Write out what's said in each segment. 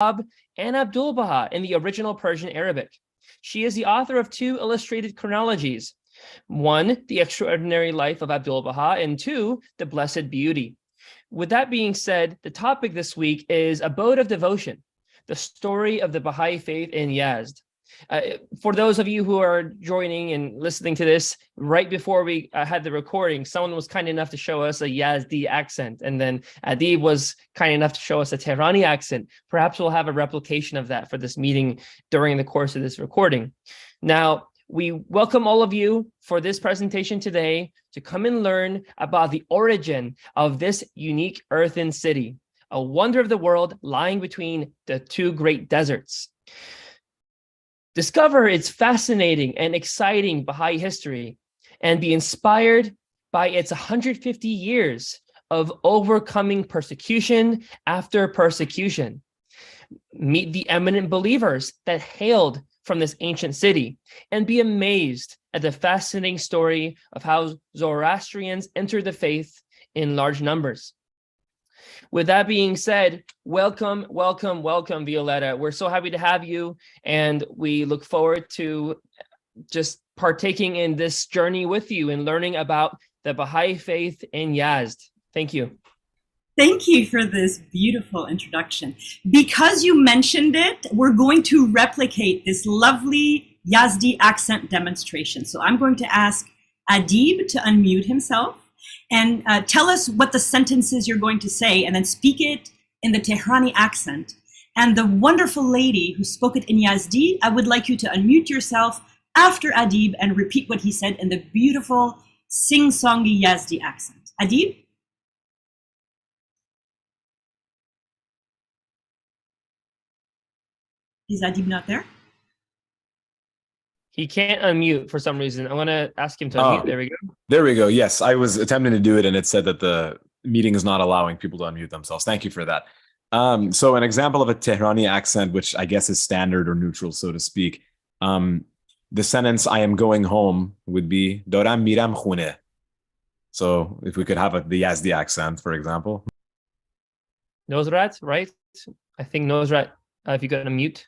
and Abdul Baha in the original Persian Arabic. She is the author of 2 illustrated chronologies. 1, The Extraordinary Life of Abdul Baha, and 2, The Blessed Beauty. With that being said, the topic this week is Abode of Devotion, the story of the Baha'i faith in Yazd. For those of you who are joining and listening to this, right before we had the recording, someone was kind enough to show us a Yazdi accent, and then Adib was kind enough to show us a Tehrani accent. Perhaps we'll have a replication of that for this meeting during the course of this recording. Now, we welcome all of you for this presentation today to come and learn about the origin of this unique earthen city, a wonder of the world lying between the 2 great deserts. Discover its fascinating and exciting Baha'i history and be inspired by its 150 years of overcoming persecution after persecution. Meet the eminent believers that hailed from this ancient city and be amazed at the fascinating story of how Zoroastrians entered the faith in large numbers. With that being said, welcome, welcome, welcome, Violetta. We're so happy to have you, and we look forward to just partaking in this journey with you and learning about the Baha'i faith in Yazd. Thank you. Thank you for this beautiful introduction. Because you mentioned it, we're going to replicate this lovely Yazdi accent demonstration. So I'm going to ask Adib to unmute himself and tell us what the sentences you're going to say, and then speak it in the Tehrani accent. And the wonderful lady who spoke it in Yazdi, I would like you to unmute yourself after Adib and repeat what he said in the beautiful sing-songy Yazdi accent. Adib? Is Adib not there? He can't unmute for some reason. I want to ask him to unmute. There we go. There we go. Yes, I was attempting to do it, and it said that the meeting is not allowing people to unmute themselves. Thank you for that. So an example of a Tehrani accent, which I guess is standard or neutral, so to speak. The sentence, I am going home, would be, Doram miram khune. So if we could have the Yazdi accent, for example. Nosrat, right? I think Nosrat, if you got to mute.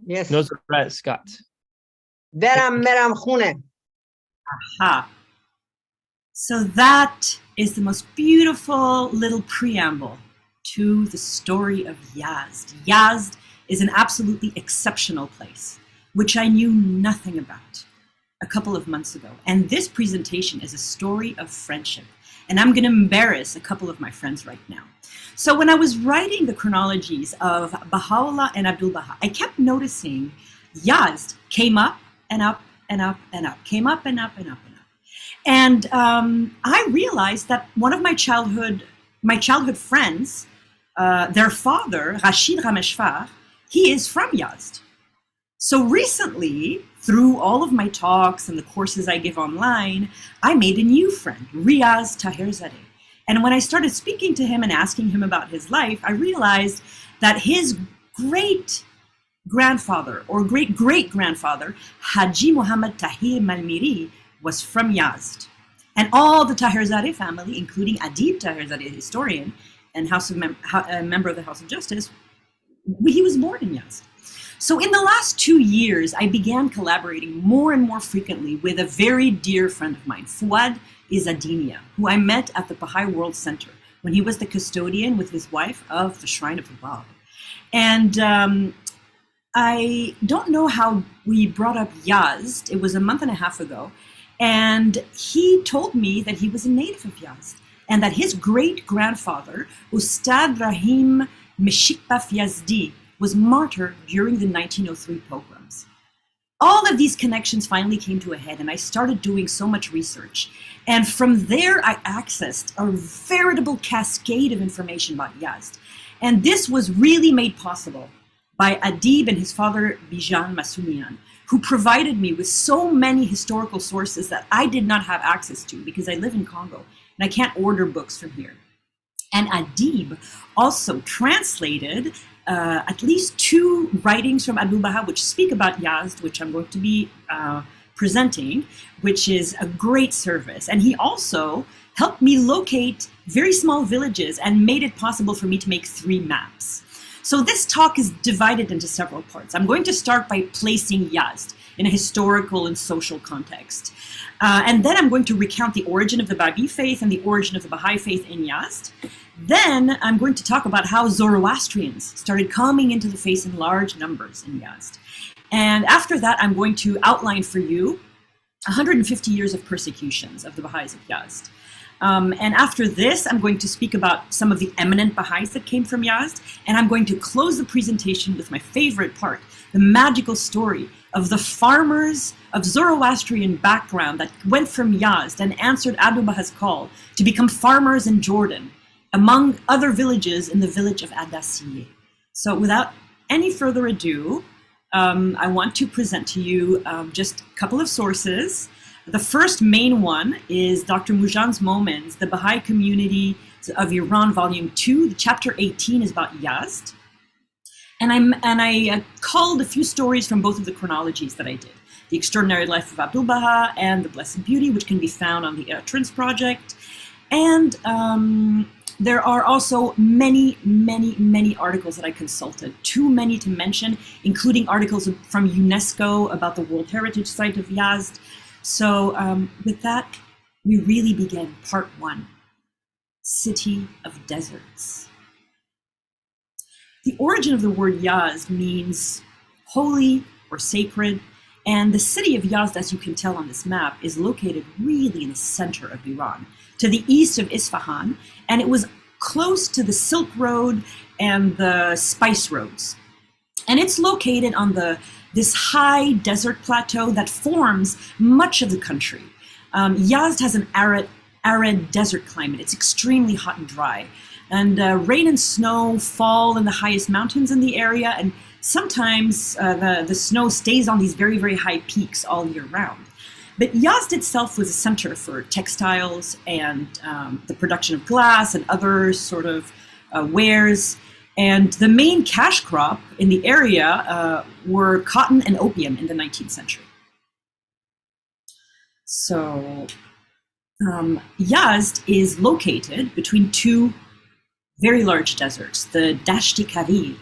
Yes. Nosrat, Scott. Deram meram khune. Aha. So that is the most beautiful little preamble to the story of Yazd. Yazd is an absolutely exceptional place, which I knew nothing about a couple of months ago. And this presentation is a story of friendship. And I'm going to embarrass a couple of my friends right now. So when I was writing the chronologies of Baha'u'lláh and Abdul Baha, I kept noticing Yazd came up and up and up and up, came up and up and up and up. And I realized that one of my childhood friends, their father, Rashid Rameshfar, he is from Yazd. So recently, through all of my talks and the courses I give online, I made a new friend, Riaz Taherzadeh. And when I started speaking to him and asking him about his life, I realized that his great-grandfather or great-great-grandfather, Haji Muhammad Tahir Malmiri, was from Yazd. And all the Taherzadeh family, including Adib Taherzadeh, historian and a member of the House of Justice, he was born in Yazd. So in the last 2 years, I began collaborating more and more frequently with a very dear friend of mine, Fouad Izzadinia, who I met at the Baha'i World Center when he was the custodian with his wife of the Shrine of the Báb. And I don't know how we brought up Yazd. It was a month and a half ago. And he told me that he was a native of Yazd and that his great-grandfather, Ustad Rahim Meshikbaf Yazdi, was martyred during the 1903 pogroms. All of these connections finally came to a head, and I started doing so much research. And from there, I accessed a veritable cascade of information about Yazd. And this was really made possible by Adib and his father, Bijan Masumian, who provided me with so many historical sources that I did not have access to because I live in Congo and I can't order books from here. And Adib also translated at least 2 writings from Abdul Baha which speak about Yazd, which I'm going to be presenting, which is a great service. And he also helped me locate very small villages and made it possible for me to make 3 maps. So this talk is divided into several parts. I'm going to start by placing Yazd in a historical and social context. And then I'm going to recount the origin of the Babi faith and the origin of the Baha'i faith in Yazd. Then I'm going to talk about how Zoroastrians started coming into the faith in large numbers in Yazd. And after that, I'm going to outline for you 150 years of persecutions of the Bahá'ís of Yazd. And after this, I'm going to speak about some of the eminent Baha'is that came from Yazd, and I'm going to close the presentation with my favorite part, the magical story of the farmers of Zoroastrian background that went from Yazd and answered Abu Baha's call to become farmers in Jordan, among other villages in the village of Adasíyyih. So without any further ado, I want to present to you just a couple of sources. The first main one is Dr. Mujan's Moments, the Baha'i Community of Iran, Volume 2. Chapter 18 is about Yazd. And I culled a few stories from both of the chronologies that I did. The Extraordinary Life of Abdul Baha and The Blessed Beauty, which can be found on the Earthen project. And there are also many, many, many articles that I consulted, too many to mention, including articles from UNESCO about the World Heritage Site of Yazd. So with that, we really begin part 1, City of Deserts. The origin of the word Yazd means holy or sacred, and the city of Yazd, as you can tell on this map, is located really in the center of Iran, to the east of Isfahan, and it was close to the Silk Road and the Spice Roads. And it's located on this high desert plateau that forms much of the country. Yazd has an arid desert climate. It's extremely hot and dry. And rain and snow fall in the highest mountains in the area, and sometimes the snow stays on these very, very high peaks all year round. But Yazd itself was a center for textiles and the production of glass and other sort of wares. And the main cash crop in the area were cotton and opium in the 19th century. So Yazd is located between 2 very large deserts, the Dashti Kavir,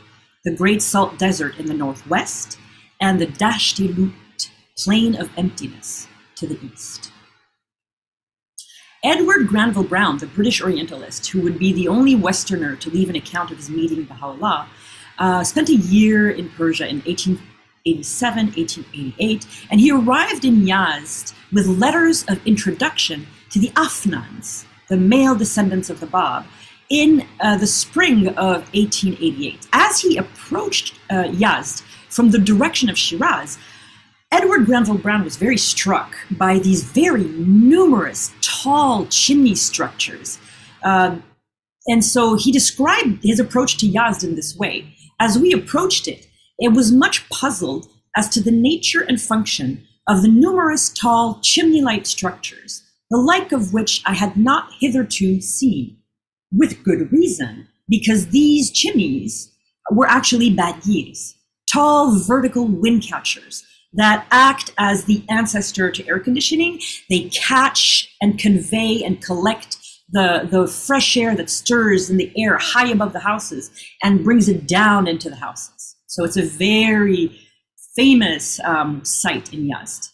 the Great Salt Desert in the northwest, and the Dashti Lut, Plain of Emptiness, to the east. Edward Granville Brown, the British Orientalist, who would be the only Westerner to leave an account of his meeting Baha'u'lláh, spent a year in Persia in 1887, 1888, and he arrived in Yazd with letters of introduction to the Afnans, the male descendants of the Báb, in the spring of 1888. As he approached Yazd from the direction of Shiraz, Edward Granville Brown was very struck by these very numerous tall chimney structures. And so he described his approach to Yazd in this way. As we approached it, it was much puzzled as to the nature and function of the numerous tall chimney-like structures, the like of which I had not hitherto seen. With good reason, because these chimneys were actually badyirs, tall vertical wind catchers that act as the ancestor to air conditioning. They catch and convey and collect the fresh air that stirs in the air high above the houses and brings it down into the houses. So it's a very famous site in Yazd.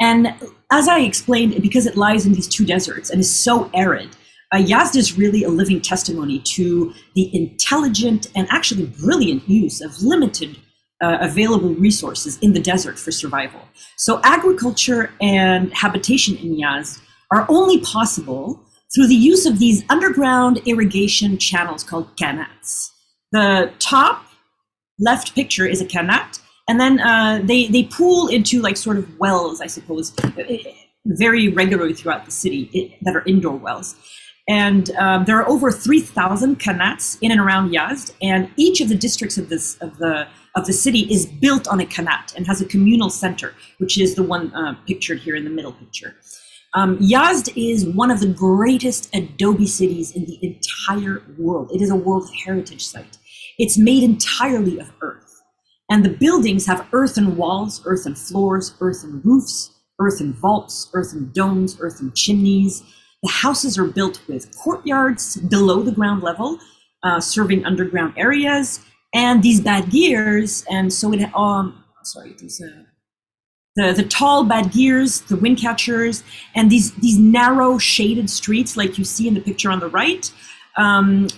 And as I explained, because it lies in these 2 deserts and is so arid, Yazd is really a living testimony to the intelligent and actually brilliant use of limited available resources in the desert for survival. So agriculture and habitation in Yazd are only possible through the use of these underground irrigation channels called kanats. The top left picture is a kanat, and then they pool into like sort of wells, I suppose, very regularly throughout the city that are indoor wells. And there are over 3,000 kanats in and around Yazd, and each of the districts of the city is built on a kanat and has a communal center, which is the one pictured here in the middle picture. Yazd is one of the greatest adobe cities in the entire world. It is a World Heritage Site. It's made entirely of earth, and the buildings have earthen walls, earthen floors, earthen roofs, earthen vaults, earthen domes, earthen chimneys. The houses are built with courtyards below the ground level, serving underground areas, and these badgirs, and so it, the tall badgirs, the wind catchers, and these narrow shaded streets like you see in the picture on the right,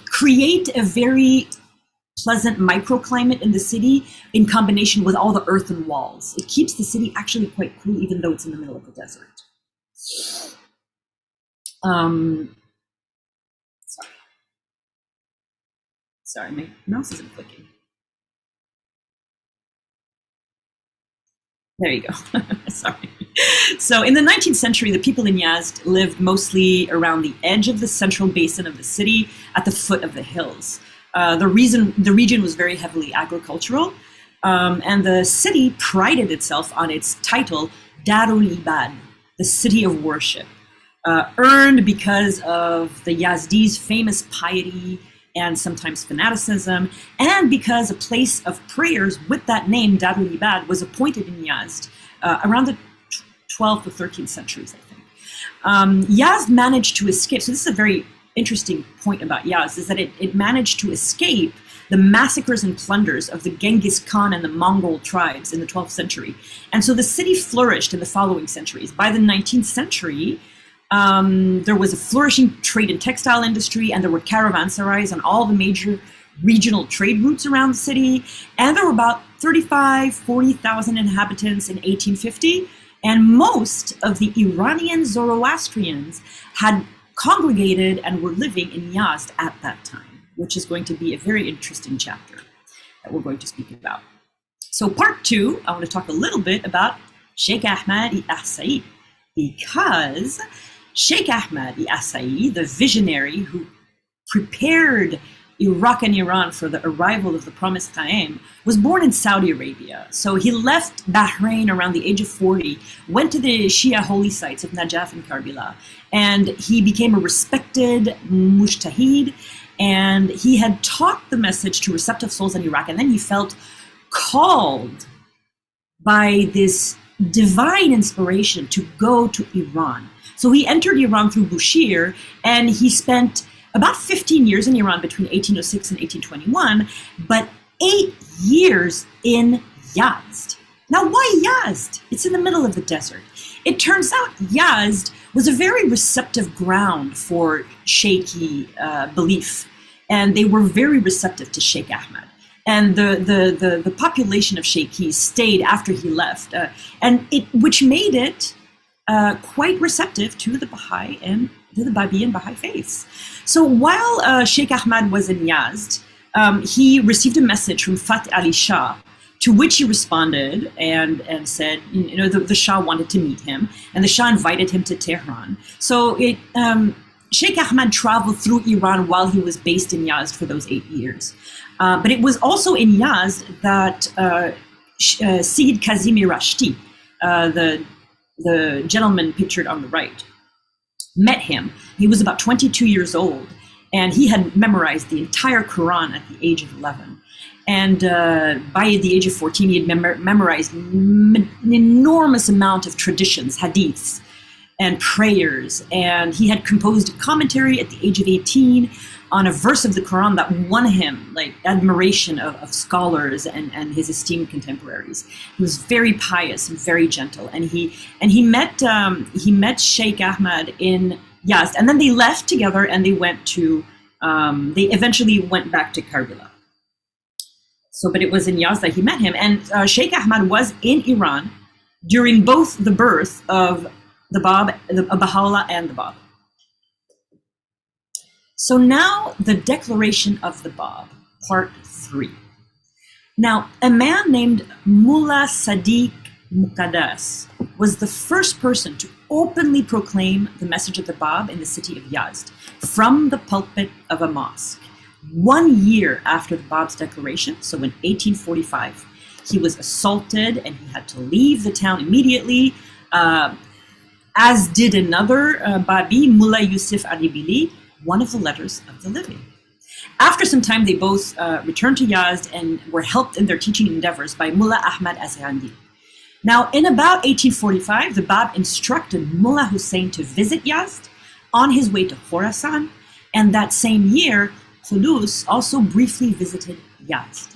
create a very pleasant microclimate in the city in combination with all the earthen walls. It keeps the city actually quite cool, even though it's in the middle of the desert. Sorry, my mouse isn't clicking. There you go. Sorry. So in the 19th century, the people in Yazd lived mostly around the edge of the central basin of the city at the foot of the hills. The region was very heavily agricultural, and the city prided itself on its title, Darul Ibad, the city of worship, earned because of the Yazdis' famous piety and sometimes fanaticism, and because a place of prayers with that name, Darul Ibad, was appointed in Yazd around the 12th to 13th centuries, I think. Yazd managed to escape, so this is a very interesting point about Yazd, is that it managed to escape the massacres and plunders of the Genghis Khan and the Mongol tribes in the 12th century. And so the city flourished in the following centuries. By the 19th century, there was a flourishing trade and textile industry, and there were caravanserais on all the major regional trade routes around the city. And there were about 40,000 inhabitants in 1850. And most of the Iranian Zoroastrians had congregated and were living in Yazd at that time, which is going to be a very interesting chapter that we're going to speak about. So part 2, I want to talk a little bit about Shaykh Aḥmad-i-Ahsá'í, because Shaykh Aḥmad-i-Ahsá'í, the visionary who prepared Iraq and Iran for the arrival of the promised Qaim, was born in Saudi Arabia. So he left Bahrain around the age of 40, went to the Shia holy sites of Najaf and Karbala, and he became a respected mujtahid, and he had taught the message to receptive souls in Iraq, and then he felt called by this divine inspiration to go to Iran. So he entered Iran through Bushir, and he spent about 15 years in Iran between 1806 and 1821, but 8 years in Yazd. Now, why Yazd? It's in the middle of the desert. It turns out Yazd was a very receptive ground for Shaykhi belief, and they were very receptive to Shaykh Ahmad. And the population of Shaykhis stayed after he left, which made it quite receptive to the Baha'i and to the Babi and Baha'i faiths. So while Shaykh Ahmad was in Yazd, he received a message from Fath Ali Shah, to which he responded and said, the Shah wanted to meet him, and the Shah invited him to Tehran. So Shaykh Ahmad traveled through Iran while he was based in Yazd for those 8 years. But it was also in Yazd that Sayyid Kazim Rashti, the gentleman pictured on the right, met him. He was about 22 years old, and he had memorized the entire Quran at the age of 11. And by the age of 14, he had memorized an enormous amount of traditions, hadiths, and prayers. And he had composed a commentary at the age of 18 on a verse of the Quran that won him like admiration of scholars and his esteemed contemporaries. He was very pious and very gentle, and he met Shaykh Ahmad in Yazd, and then they left together and they went to they eventually went back to Karbala. So, but it was in Yazd that he met him, and Shaykh Ahmad was in Iran during both the birth of the Báb, Bahá'u'lláh, and the Báb. So now the Declaration of the Báb, part 3. Now, a man named Mullah Sadiq Muqaddas was the first person to openly proclaim the message of the Báb in the city of Yazd from the pulpit of a mosque. 1 year after the Báb's declaration, so in 1845, he was assaulted and he had to leave the town immediately, as did another Babi, Mullah Yusuf Adibili, one of the letters of the living. After some time, they both returned to Yazd and were helped in their teaching endeavors by Mullah Ahmad-i-Ahsá'í. Now, in about 1845, the Báb instructed Mullah Hussein to visit Yazd on his way to Khorasan, and that same year, Qudus also briefly visited Yazd.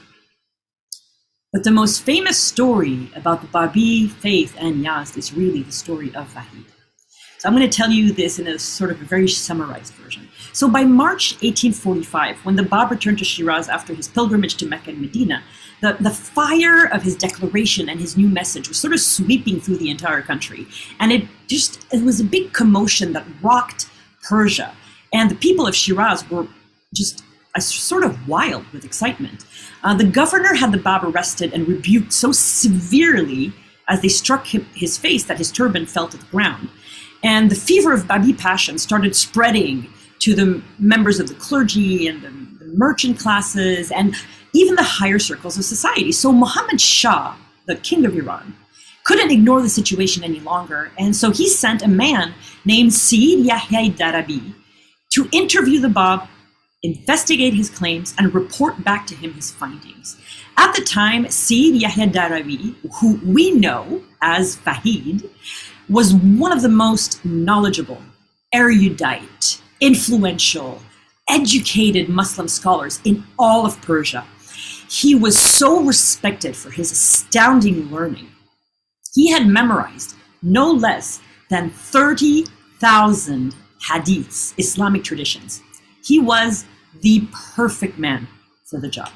But the most famous story about the Babi faith and Yazd is really the story of Vahid. So I'm going to tell you this in a sort of a very summarized version. So by March 1845, when the Bab returned to Shiraz after his pilgrimage to Mecca and Medina, the fire of his declaration and his new message was sort of sweeping through the entire country. And it was a big commotion that rocked Persia. And the people of Shiraz were just sort of wild with excitement. The governor had the Bab arrested and rebuked so severely as they struck his face that his turban fell to the ground. And the fever of Babi passion started spreading to the members of the clergy and the merchant classes and even the higher circles of society. So Muhammad Shah, the king of Iran, couldn't ignore the situation any longer. And so he sent a man named Sayyid Yahya Darabi to interview the Bab, investigate his claims, and report back to him his findings. At the time, Sayyid Yahya Darabi, who we know as Vahid, was one of the most knowledgeable, erudite, influential, educated Muslim scholars in all of Persia. He was so respected for his astounding learning. He had memorized no less than 30,000 hadiths, Islamic traditions. He was the perfect man for the job.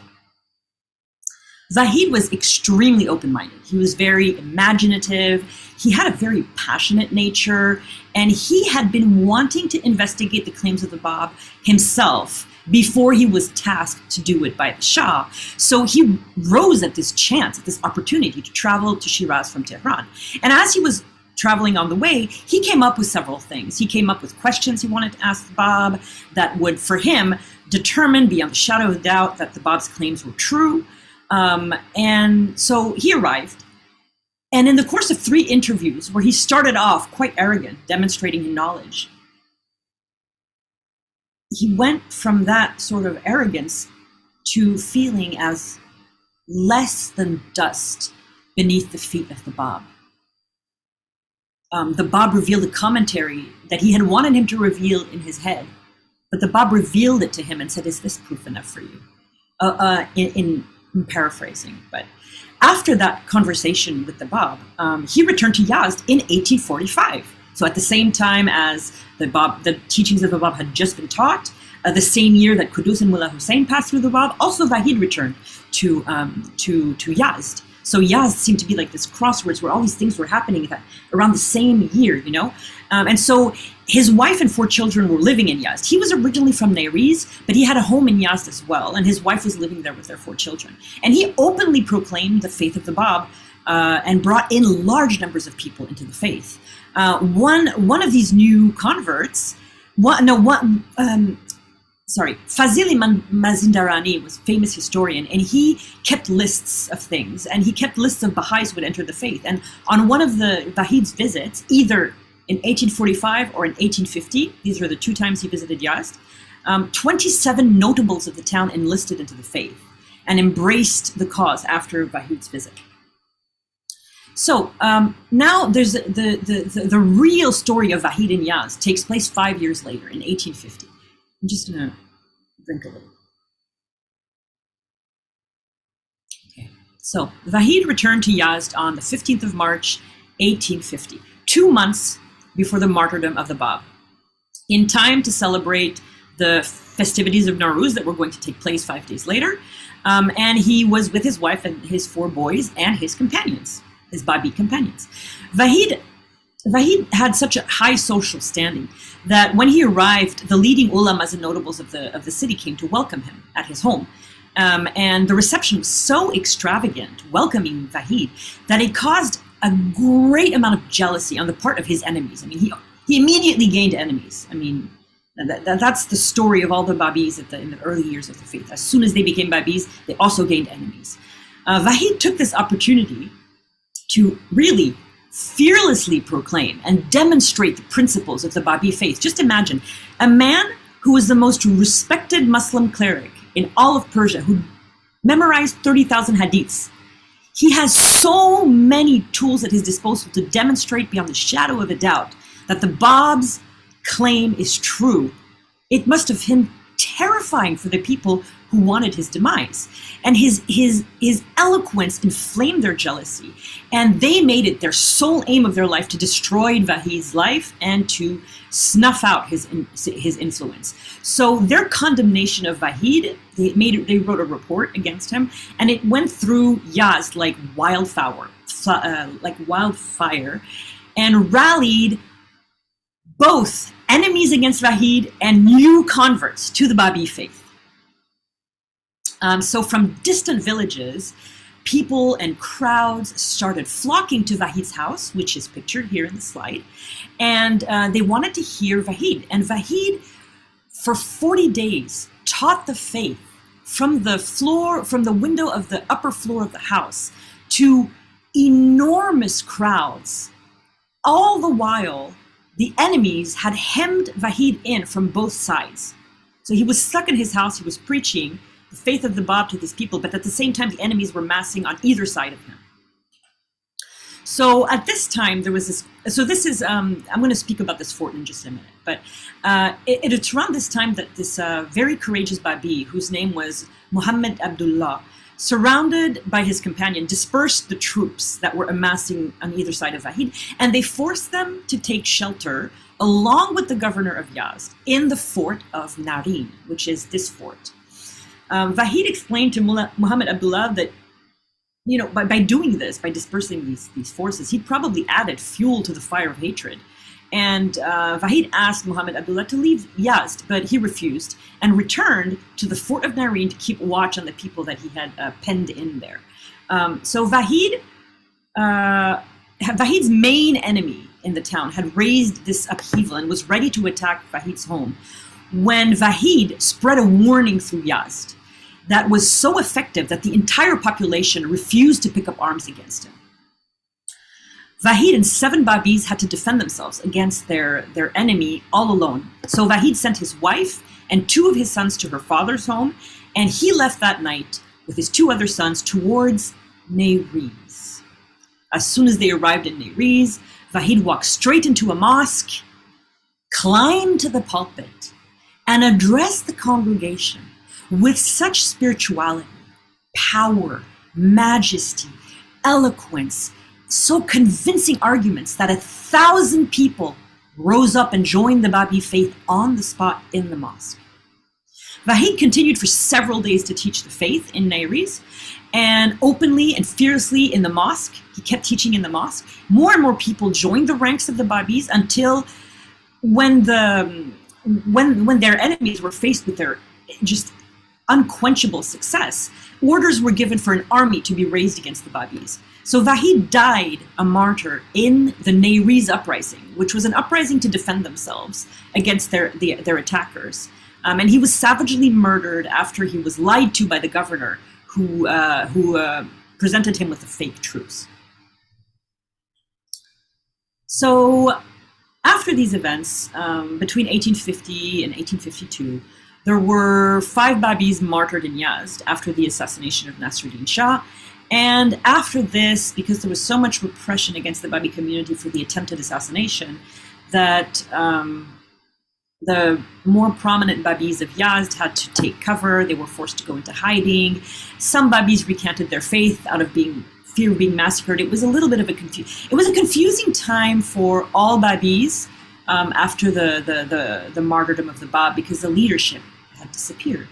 Vahid was extremely open-minded. He was very imaginative. He had a very passionate nature, and he had been wanting to investigate the claims of the Bab himself before he was tasked to do it by the Shah. So he rose at this chance, at this opportunity to travel to Shiraz from Tehran. And as he was traveling on the way, he came up with several things. He came up with questions he wanted to ask the Bab that would, for him, determine beyond the shadow of a doubt that the Bab's claims were true. And so he arrived, and in the course of 3 interviews, where he started off quite arrogant, demonstrating his knowledge, he went from that sort of arrogance to feeling as less than dust beneath the feet of the Bab. The Bab revealed a commentary that he had wanted him to reveal in his head, but the Bab revealed it to him and said, "Is this proof enough for you?" I'm paraphrasing, but after that conversation with the Bab, he returned to Yazd in 1845. So at the same time as the teachings of the Bab had just been taught, the same year that Qudus and Mullah Hussein passed through the Bab, also Vahid returned to Yazd. So Yazd seemed to be like this crossroads where all these things were happening around the same year, you know? And so his wife and 4 children were living in Yazd. He was originally from Neriz, but he had a home in Yazd as well, and his wife was living there with their 4 children. And he openly proclaimed the faith of the Bab and brought in large numbers of people into the faith. One of these new converts, Fazili Mazindarani was a famous historian, and he kept lists of things, and he kept lists of Baha'is who would enter the faith. And on one of the Vahid's visits, either in 1845 or in 1850, these were the 2 times he visited Yazd, 27 notables of the town enlisted into the faith and embraced the cause after Vahid's visit. So now there's the real story of Vahid in Yazd takes place 5 years later in 1850. I'm just gonna drink a little. Okay, so Vahid returned to Yazd on the 15th of March, 1850, 2 months before the martyrdom of the Bab, in time to celebrate the festivities of Nowruz that were going to take place 5 days later. And he was with his wife and his 4 boys and his companions, his Babi companions. Vahid had such a high social standing that when he arrived, the leading ulamas and notables of the city came to welcome him at his home. And the reception was so extravagant, welcoming Vahid, that it caused a great amount of jealousy on the part of his enemies. I mean, he immediately gained enemies. I mean, that's the story of all the Babis in the early years of the faith. As soon as they became Babis, they also gained enemies. Vahid took this opportunity to really fearlessly proclaim and demonstrate the principles of the Babi faith. Just imagine a man who was the most respected Muslim cleric in all of Persia, who memorized 30,000 hadiths. He has so many tools at his disposal to demonstrate beyond the shadow of a doubt that the Bab's claim is true, it must have been terrifying for the people who wanted his demise. And his eloquence inflamed their jealousy, and they made it their sole aim of their life to destroy Vahid's life and to snuff out his influence. So their condemnation of Vahid, they wrote a report against him, and it went through Yazd like wildfire, and rallied both enemies against Vahid and new converts to the Babi faith. So from distant villages, people and crowds started flocking to Vahid's house, which is pictured here in the slide, and they wanted to hear Vahid. And Vahid, for 40 days, taught the faith from the window of the upper floor of the house to enormous crowds. All the while, the enemies had hemmed Vahid in from both sides. So he was stuck in his house, he was preaching the faith of the Báb to these people, but at the same time, the enemies were massing on either side of him. So at this time, there was this, so this is, I'm going to speak about this fort in just a minute, but it's around this time that this very courageous Babi, whose name was Muhammad Abdullah, surrounded by his companion, dispersed the troops that were amassing on either side of Vahid, and they forced them to take shelter along with the governor of Yazd in the fort of Narin, which is this fort. Vahid explained to Muhammad Abdullah that, you know, by doing this, by dispersing these forces, he'd probably added fuel to the fire of hatred. And Vahid asked Muhammad Abdullah to leave Yazd, but he refused and returned to the fort of Narin to keep watch on the people that he had penned in there. So Vahid's main enemy in the town had raised this upheaval and was ready to attack Vahid's home when Vahid spread a warning through Yazd that was so effective that the entire population refused to pick up arms against him. Vahid and 7 Babis had to defend themselves against their enemy all alone. So Vahid sent his wife and 2 of his sons to her father's home, and he left that night with his 2 other sons towards Neyriz. As soon as they arrived in Neyriz, Vahid walked straight into a mosque, climbed to the pulpit, and addressed the congregation with such spirituality, power, majesty, eloquence, so convincing arguments that 1,000 people rose up and joined the Babi faith on the spot in the mosque. Vahid continued for several days to teach the faith in Neyriz, and openly and fiercely in the mosque. He kept teaching in the mosque. More and more people joined the ranks of the Babis until when their enemies were faced with their just unquenchable success, orders were given for an army to be raised against the Babis. So Vahid died a martyr in the Neyriz uprising, which was an uprising to defend themselves against their attackers. And he was savagely murdered after he was lied to by the governor, who presented him with a fake truce. So after these events, between 1850 and 1852, there were 5 Babis martyred in Yazd after the assassination of Nasruddin Shah. And after this, because there was so much repression against the Babi community for the attempted assassination, that the more prominent Babis of Yazd had to take cover. They were forced to go into hiding. Some Babis recanted their faith out of fear of being massacred. It was a little bit of a confusing time for all Babis after the martyrdom of the Báb, because the leadership had disappeared.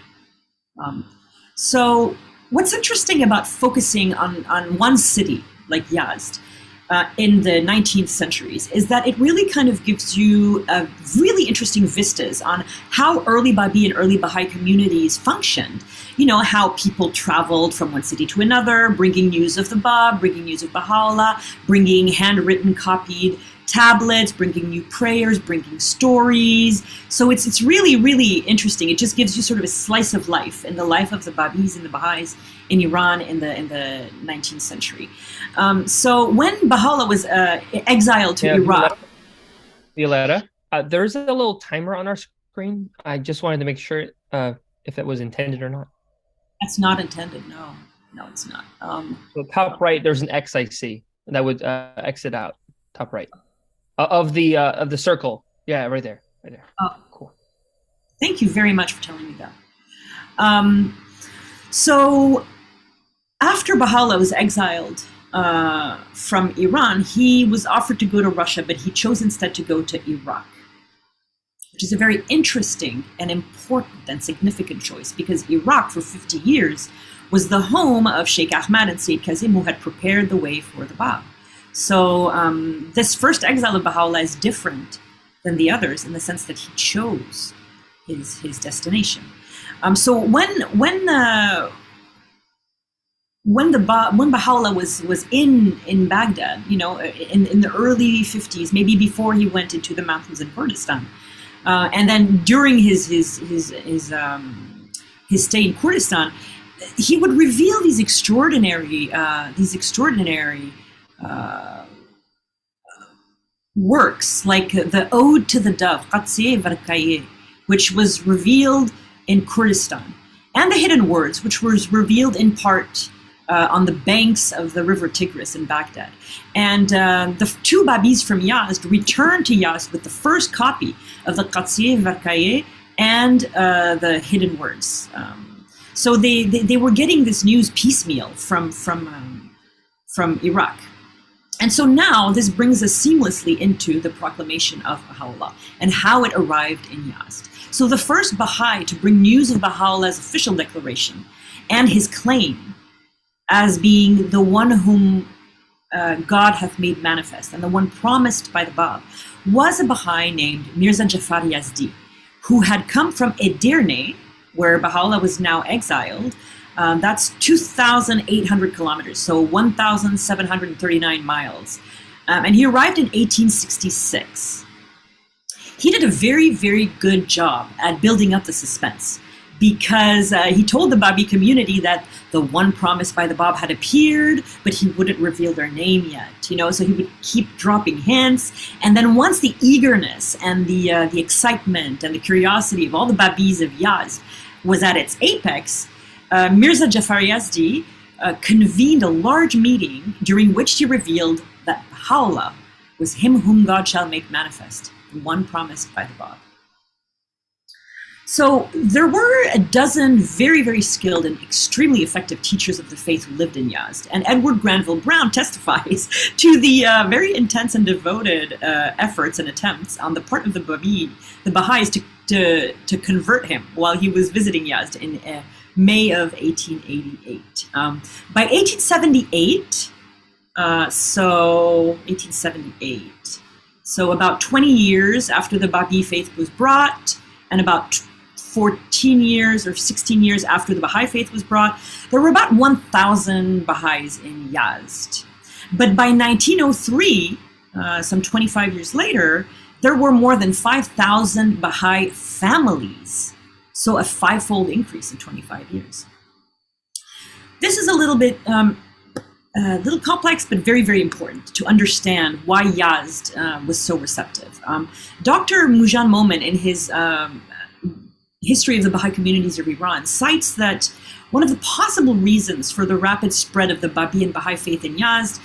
So what's interesting about focusing on one city like Yazd in the 19th centuries is that it really kind of gives you really interesting vistas on how early Babi and early Baha'i communities functioned. You know, how people traveled from one city to another, bringing news of the Báb, bringing news of Bahá'u'lláh, bringing handwritten, copied tablets, bringing new prayers, bringing stories. So it's really, really interesting. It just gives you sort of a slice of life in the life of the Babis and the Baha'is in Iran in the 19th century. So when Baha'u'lláh was exiled to Iraq. Violetta, there's a little timer on our screen. I just wanted to make sure if it was intended or not. That's not intended, no. No, it's not. So top right, there's an X I see that would exit out. Top right. Of the circle. Yeah, right there. Right there. Oh, Cool. thank you very much for telling me that. So after Baha'u'lláh was exiled from Iran, he was offered to go to Russia, but he chose instead to go to Iraq, which is a very interesting and important and significant choice, because Iraq for 50 years was the home of Sheikh Ahmad and Sayyid Kazim, who had prepared the way for the Báb. So this first exile of Baha'u'lláh is different than the others in the sense that he chose his destination. So when Baha'u'lláh was in Baghdad, you know, in the early 50s, maybe before he went into the mountains in Kurdistan, and then during his stay in Kurdistan, he would reveal these extraordinary works, like the Ode to the Dove, Qadsiye Varkaye, which was revealed in Kurdistan, and the Hidden Words, which was revealed in part on the banks of the river Tigris in Baghdad. And the two Babis from Yazd returned to Yazd with the first copy of the Qadsiye Varkaye and the Hidden Words. So they were getting this news piecemeal from Iraq. And so now this brings us seamlessly into the proclamation of Baha'u'lláh and how it arrived in Yazd. So the first Baha'i to bring news of Baha'u'llah's official declaration and his claim as being the one whom God hath made manifest and the one promised by the Báb was a Baha'i named Mirza Jafar Yazdi, who had come from Edirne, where Baha'u'lláh was now exiled. That's 2,800 kilometers, so 1,739 miles. And he arrived in 1866. He did a very, very good job at building up the suspense, because he told the Babi community that the one promised by the Báb had appeared, but he wouldn't reveal their name yet, you know, so he would keep dropping hints. And then once the eagerness and the excitement and the curiosity of all the Babis of Yazd was at its apex, Mirza Jafar Yazdi convened a large meeting during which he revealed that Baha'u'lláh was him whom God shall make manifest, the one promised by the Báb. So there were a dozen very, very skilled and extremely effective teachers of the faith who lived in Yazd. And Edward Granville Brown testifies to the very intense and devoted efforts and attempts on the part of the Baha'is to convert him while he was visiting Yazd in May of 1888. By 1878, so about 20 years after the Babi faith was brought, and about 14 years or 16 years after the Baha'i faith was brought, there were about 1,000 Baha'is in Yazd. But by 1903, some 25 years later, there were more than 5,000 Baha'i families. So a five-fold increase in 25 years. This is a little bit, little complex, but very, very important to understand why Yazd was so receptive. Dr. Mujan Momin, in his History of the Baha'i Communities of Iran, cites that one of the possible reasons for the rapid spread of the Babi and Baha'i faith in Yazd,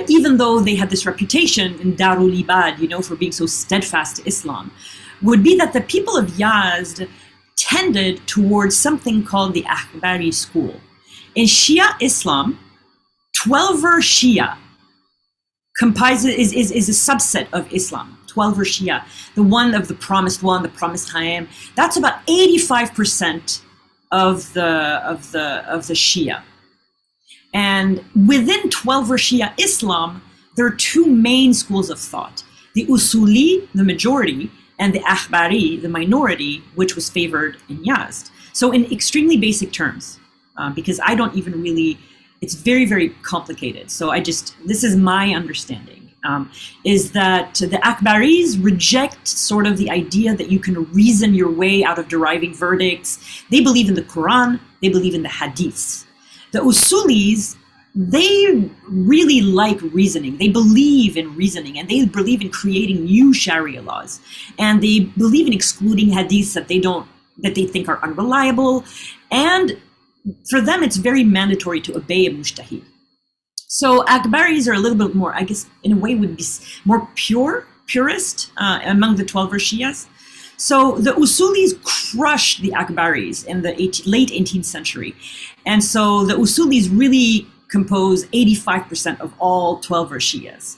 even though they had this reputation in Darul Ibad, you know, for being so steadfast to Islam, would be that the people of Yazd tended towards something called the Akhbari school. In Shia Islam, Twelver Shia is a subset of Islam. Twelver Shia, the one of the promised one, the promised Haim. That's about 85% of the Shia. And within Twelver Shia Islam, there are two main schools of thought: the Usuli, the majority, and the Akhbari, the minority, which was favored in Yazd. So in extremely basic terms, because I don't even really, it's very, very complicated. So this is my understanding, is that the Akhbaris reject sort of the idea that you can reason your way out of deriving verdicts. They believe in the Quran, they believe in the Hadiths. The Usulis, they really like reasoning. They believe in reasoning, and they believe in creating new Sharia laws. And they believe in excluding hadiths that they think are unreliable. And for them, it's very mandatory to obey a mujtahid. So Akhbaris are a little bit more, I guess, in a way would be more purist among the Twelver Shias. So the Usulis crushed the Akbaris in the late 18th century. And so the Usulis really compose 85% of all 12er Shias.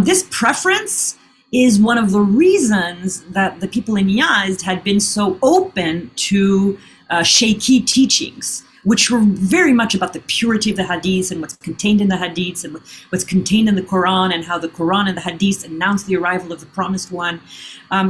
This preference is one of the reasons that the people in Yazd had been so open to Shaykhi teachings, which were very much about the purity of the hadiths and what's contained in the hadiths and what's contained in the Quran, and how the Quran and the hadiths announce the arrival of the promised one.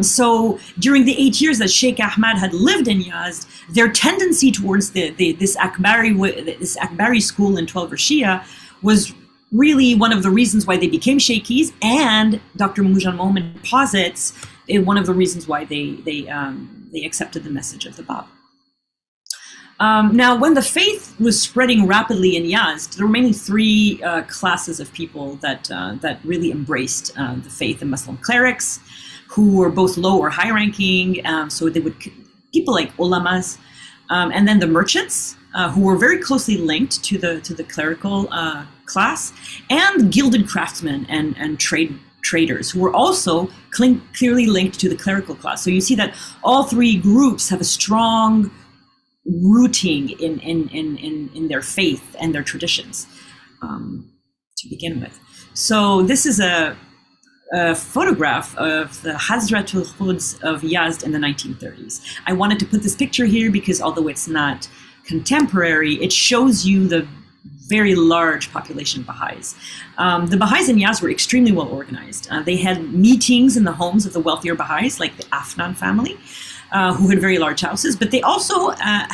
So during the 8 years that Sheikh Ahmad had lived in Yazd, their tendency towards this Akbari school in 12er Shia was really one of the reasons why they became Shaykhis, and Dr. Mujan Momin posits one of the reasons why they accepted the message of the Báb. Now, when the faith was spreading rapidly in Yazd, there were mainly three classes of people that really embraced the faith: the Muslim clerics, who were both low or high-ranking, so they would people like ulamas, and then the merchants, who were very closely linked to the clerical class, and gilded craftsmen and traders, who were also clearly linked to the clerical class. So you see that all three groups have a strong rooting in their faith and their traditions to begin with. So this is a photograph of the Hazratul Quds of Yazd in the 1930s. I wanted to put this picture here because although it's not contemporary, it shows you the very large population of Baha'is. The Baha'is in Yazd were extremely well organized. They had meetings in the homes of the wealthier Baha'is, like the Afnan family, who had very large houses, but they also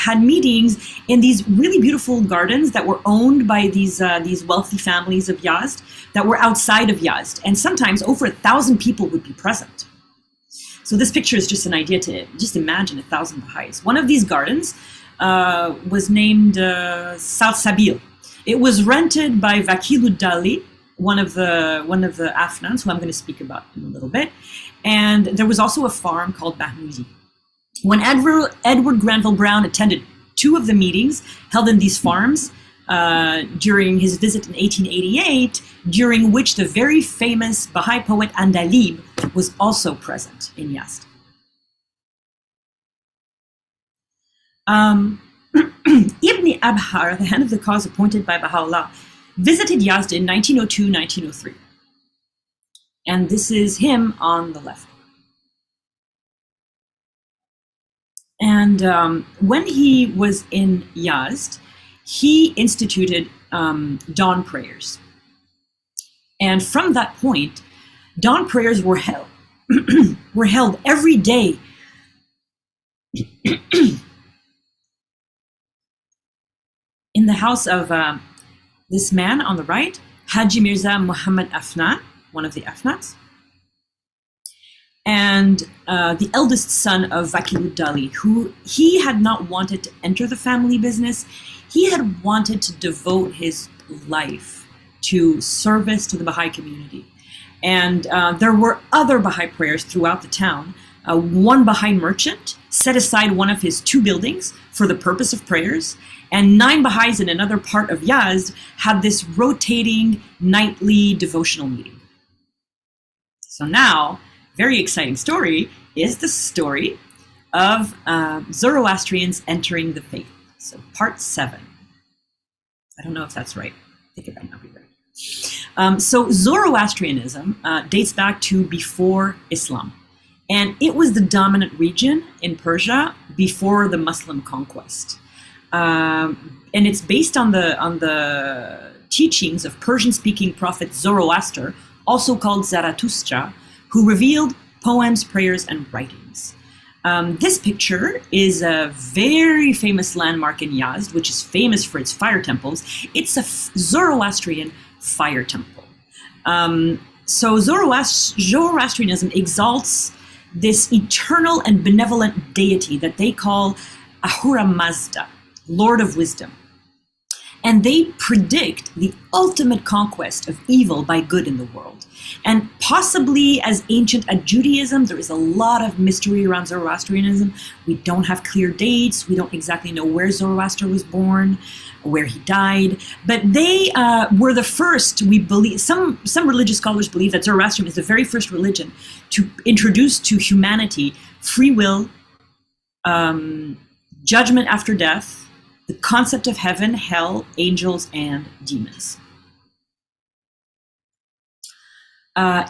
had meetings in these really beautiful gardens that were owned by these wealthy families of Yazd that were outside of Yazd, and sometimes over 1,000 people would be present. So this picture is just an idea to just imagine 1,000 Baha'is. One of these gardens was named South Sabil. It was rented by Vakiluddali, one of the Afnans, who I'm going to speak about in a little bit, and there was also a farm called Bahá'í. When Edward Granville Brown attended two of the meetings held in these farms during his visit in 1888, during which the very famous Baha'i poet Andalib was also present in Yazd. Ibn Abhar, the head of the cause appointed by Baha'u'lláh, visited Yazd in 1902-1903. And this is him on the left. And when he was in Yazd, he instituted dawn prayers. And from that point, dawn prayers were held, were held every day in the house of this man on the right, Haji Mirza Muhammad Afnan, one of the Afnans, and the eldest son of Vakiluddali, who he had not wanted to enter the family business. He had wanted to devote his life to service to the Baha'i community. And there were other Baha'i prayers throughout the town. One Baha'i merchant set aside one of his two buildings for the purpose of prayers, and 9 Baha'is in another part of Yazd had this rotating nightly devotional meeting. So now, very exciting story is the story of Zoroastrians entering the faith. So part 7. I don't know if that's right. I think it might not be right. So Zoroastrianism dates back to before Islam. And it was the dominant region in Persia before the Muslim conquest. And it's based on the teachings of Persian-speaking prophet Zoroaster, also called Zarathustra, who revealed poems, prayers, and writings. This picture is a very famous landmark in Yazd, which is famous for its fire temples. It's a Zoroastrian fire temple. So Zoroastrianism exalts this eternal and benevolent deity that they call Ahura Mazda, Lord of Wisdom. And they predict the ultimate conquest of evil by good in the world. And possibly as ancient as Judaism, there is a lot of mystery around Zoroastrianism. We don't have clear dates. We don't exactly know where Zoroaster was born, where he died. But they were the first, we believe, some religious scholars believe that Zoroastrianism is the very first religion to introduce to humanity free will, judgment after death, the concept of heaven, hell, angels, and demons.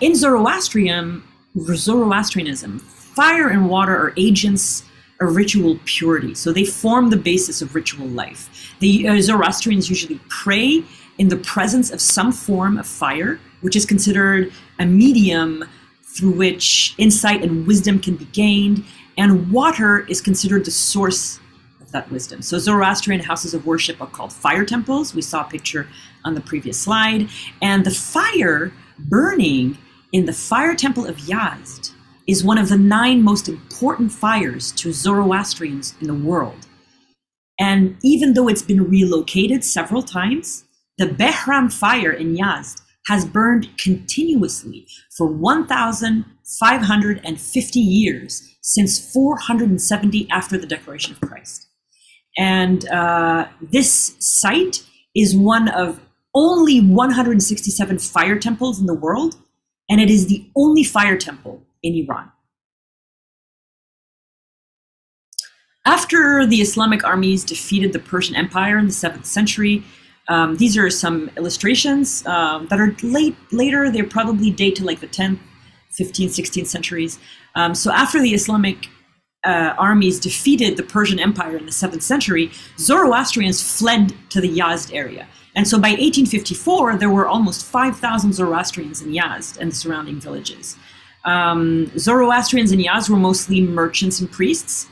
In Zoroastrianism, fire and water are agents of ritual purity. So they form the basis of ritual life. The Zoroastrians usually pray in the presence of some form of fire, which is considered a medium through which insight and wisdom can be gained, and water is considered the source of that wisdom. So Zoroastrian houses of worship are called fire temples. We saw a picture on the previous slide. And the fire burning in the fire temple of Yazd is one of the 9 most important fires to Zoroastrians in the world. And even though it's been relocated several times, the Behram fire in Yazd has burned continuously for 1,550 years since 470 after the Declaration of Christ. And this site is one of only 167 fire temples in the world, and it is the only fire temple in Iran. After the Islamic armies defeated the Persian Empire in the 7th century, these are some illustrations that are later. They probably date to like the 10th, 15th, 16th centuries. So after the Islamic armies defeated the Persian Empire in the 7th century, Zoroastrians fled to the Yazd area. And so by 1854, there were almost 5,000 Zoroastrians in Yazd and the surrounding villages. Zoroastrians in Yazd were mostly merchants and priests,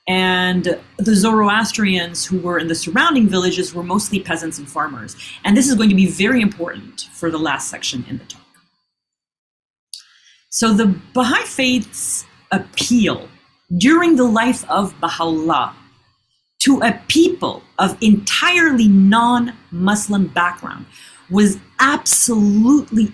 and the Zoroastrians who were in the surrounding villages were mostly peasants and farmers. And this is going to be very important for the last section in the talk. So the Baha'i faith's appeal during the life of Baha'u'lláh to a people of entirely non-Muslim background was absolutely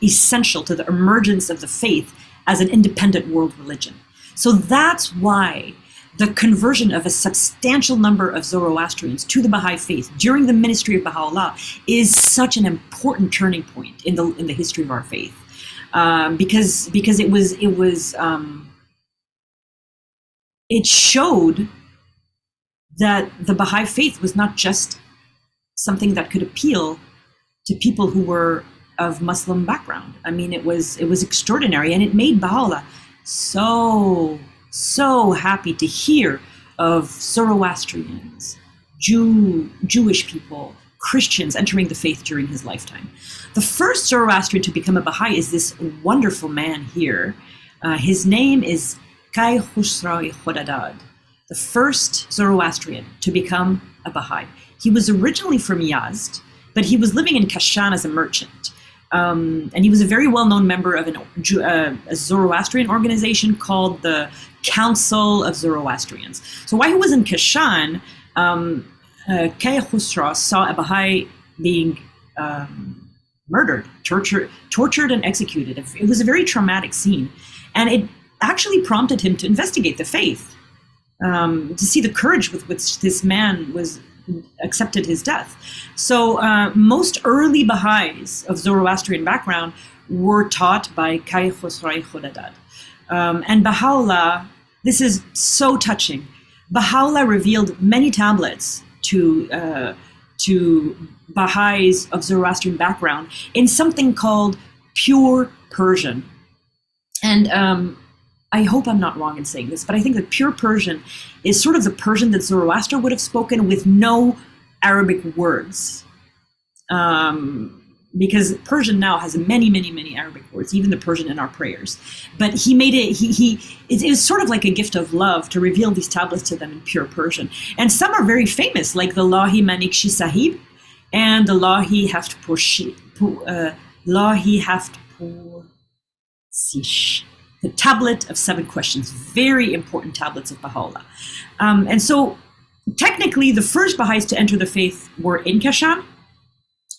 essential to the emergence of the faith as an independent world religion. So that's why the conversion of a substantial number of Zoroastrians to the Baha'i faith during the ministry of Baha'u'lláh is such an important turning point in the history of our faith, because it showed that the Baha'i faith was not just something that could appeal to people who were of Muslim background. I mean, it was extraordinary, and it made Baha'u'lláh so happy to hear of Zoroastrians, Jewish people, Christians entering the faith during his lifetime. The first Zoroastrian to become a Baha'i is this wonderful man here. His name is Kai Khusrawi Khodadad, the first Zoroastrian to become a Baha'i. He was originally from Yazd, but he was living in Kashan as a merchant. And he was a very well-known member of a Zoroastrian organization called the Council of Zoroastrians. So while he was in Kashan, Kai Khusra saw a Baha'i being murdered, tortured and executed. It was a very traumatic scene. And it actually prompted him to investigate the faith, to see the courage with which this man accepted his death. So most early Baha'is of Zoroastrian background were taught by Kai Khosrai Khodadad. And Baha'u'lláh, this is so touching. Baha'u'lláh revealed many tablets to Baha'is of Zoroastrian background in something called pure Persian. And I hope I'm not wrong in saying this, but I think that pure Persian is sort of the Persian that Zoroaster would have spoken with no Arabic words. Because Persian now has many Arabic words, even the Persian in our prayers. But he made it, it is sort of like a gift of love to reveal these tablets to them in pure Persian. And some are very famous, like the Lahi Manikshi Sahib and the Lahi Haft Sish. The tablet of 7 questions, very important tablets of Baha'u'lláh. And so technically the first Baha'is to enter the faith were in Kashan.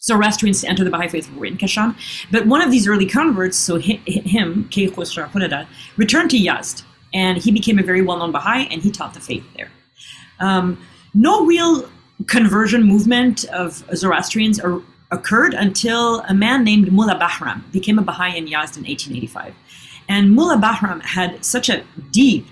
Zoroastrians to enter the Baha'i faith were in Kashan. But one of these early converts, so him, Kay Khosra Khodadad, returned to Yazd, and he became a very well-known Baha'i, and he taught the faith there. No real conversion movement of Zoroastrians occurred until a man named Mullah Bahram became a Baha'i in Yazd in 1885. And Mullah Bahram had such a deep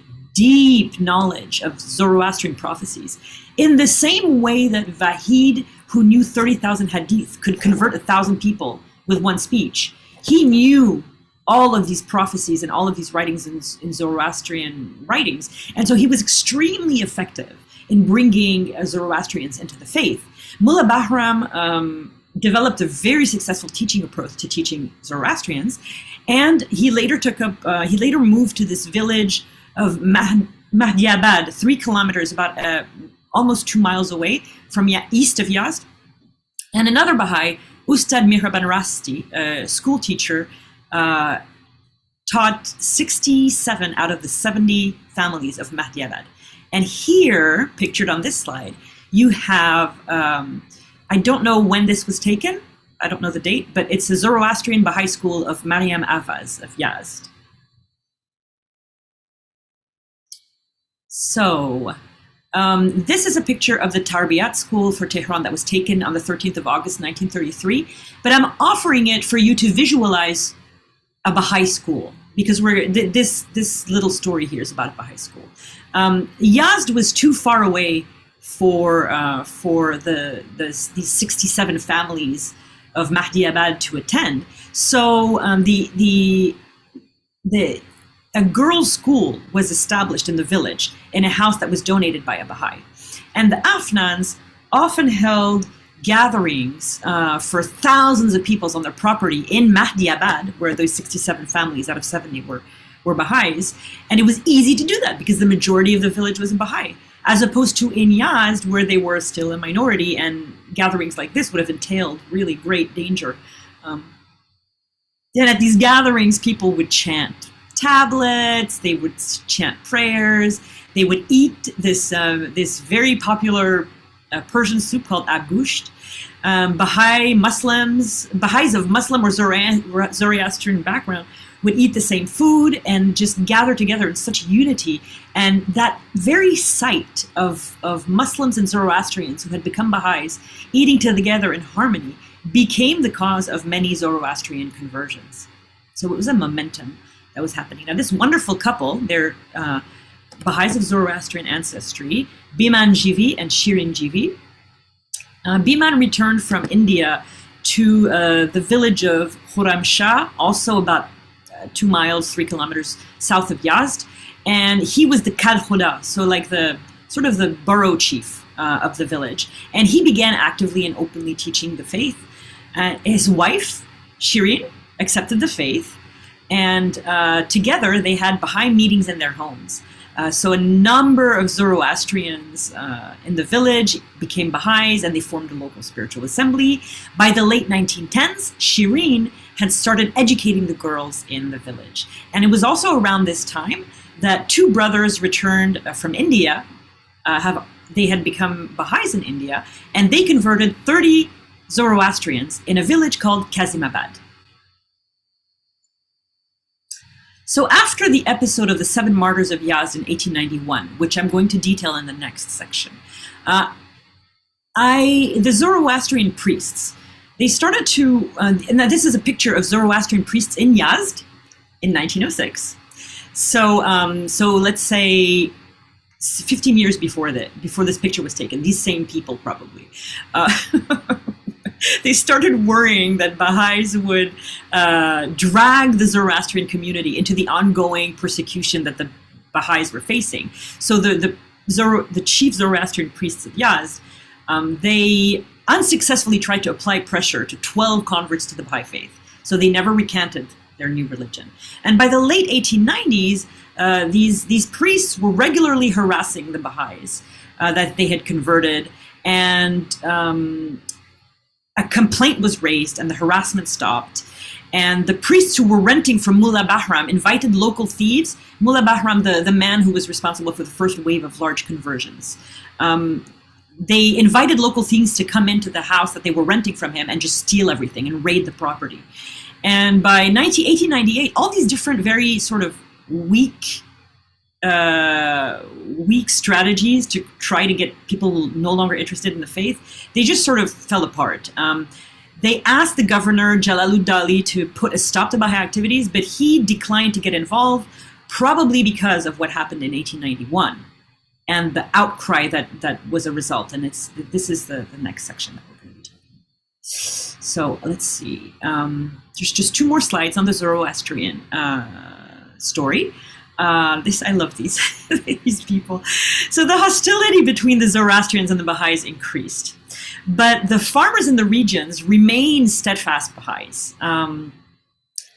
knowledge of Zoroastrian prophecies, in the same way that Vahid, who knew 30,000 hadith, could convert 1,000 people with one speech. He knew all of these prophecies and all of these writings in Zoroastrian writings. And so he was extremely effective in bringing Zoroastrians into the faith. Mullah Bahram developed a very successful teaching approach to teaching Zoroastrians. And he later moved to this village of Aḥmad-i-Ahsá'í, 3 kilometers, about almost 2 miles away from east of Yazd. And another Baha'i, Ustad Mihraban Rasti, a school teacher, taught 67 out of the 70 families of Aḥmad-i-Ahsá'í. And here, pictured on this slide, you have, I don't know when this was taken, I don't know the date, but it's the Zoroastrian Baha'i school of Maryam Avaz of Yazd. So, this is a picture of the Tarbiyat school for Tehran that was taken on the 13th of August, 1933. But I'm offering it for you to visualize a Baha'i school, because this little story here is about a Baha'i school. Yazd was too far away for these 67 families of Aḥmad-i-Ahsá'í to attend. So a girls' school was established in the village in a house that was donated by a Baha'i. And the Afnans often held gatherings for thousands of people on their property in Aḥmad-i-Ahsá'í, where those 67 families out of 70 were Baha'is. And it was easy to do that because the majority of the village was a Baha'i, as opposed to in Yazd, where they were still a minority, and gatherings like this would have entailed really great danger. Then at these gatherings, people would chant tablets, they would chant prayers, they would eat this very popular Persian soup called agusht. Baha'is of Muslim or Zoroastrian background would eat the same food and just gather together in such unity. And that very sight of Muslims and Zoroastrians who had become Baha'is eating together in harmony became the cause of many Zoroastrian conversions. So it was a momentum that was happening. Now, this wonderful couple, they're Baha'is of Zoroastrian ancestry, Biman Jivi and Shirin Jivi. Biman returned from India to the village of Khurramshah, also about 2 miles, 3 kilometers south of Yazd. And he was the Kad Khuda, so like the sort of the borough chief of the village. And he began actively and openly teaching the faith. His wife, Shirin, accepted the faith. And together they had Baha'i meetings in their homes. So a number of Zoroastrians in the village became Baha'is, and they formed a local spiritual assembly. By the late 1910s, Shirin had started educating the girls in the village. And it was also around this time that 2 brothers returned from India. They had become Baha'is in India, and they converted 30 Zoroastrians in a village called Kazimabad. So after the episode of the 7 Martyrs of Yazd in 1891, which I'm going to detail in the next section, the Zoroastrian priests, they started to, and this is a picture of Zoroastrian priests in Yazd in 1906. So let's say 15 years before this picture was taken, these same people probably. They started worrying that Baha'is would drag the Zoroastrian community into the ongoing persecution that the Baha'is were facing. So the chief Zoroastrian priests of Yazd, they unsuccessfully tried to apply pressure to 12 converts to the Baha'i faith. So they never recanted their new religion. And by the late 1890s, these priests were regularly harassing the Baha'is that they had converted, and a complaint was raised and the harassment stopped. And the priests who were renting from Mullah Bahram invited local thieves. Mullah Bahram, the man who was responsible for the first wave of large conversions. They invited local thieves to come into the house that they were renting from him and just steal everything and raid the property. And by 1898, all these different very sort of weak strategies to try to get people no longer interested in the faith, they just sort of fell apart. They asked the governor, Jalaluddin, to put a stop to Baha'i activities, but he declined to get involved, probably because of what happened in 1891 and the outcry that was a result. And this is the next section that we're going to be talking about. So let's see. There's just 2 more slides on the Zoroastrian story. I love these, these people. So the hostility between the Zoroastrians and the Baha'is increased. But the farmers in the regions remained steadfast Baha'is.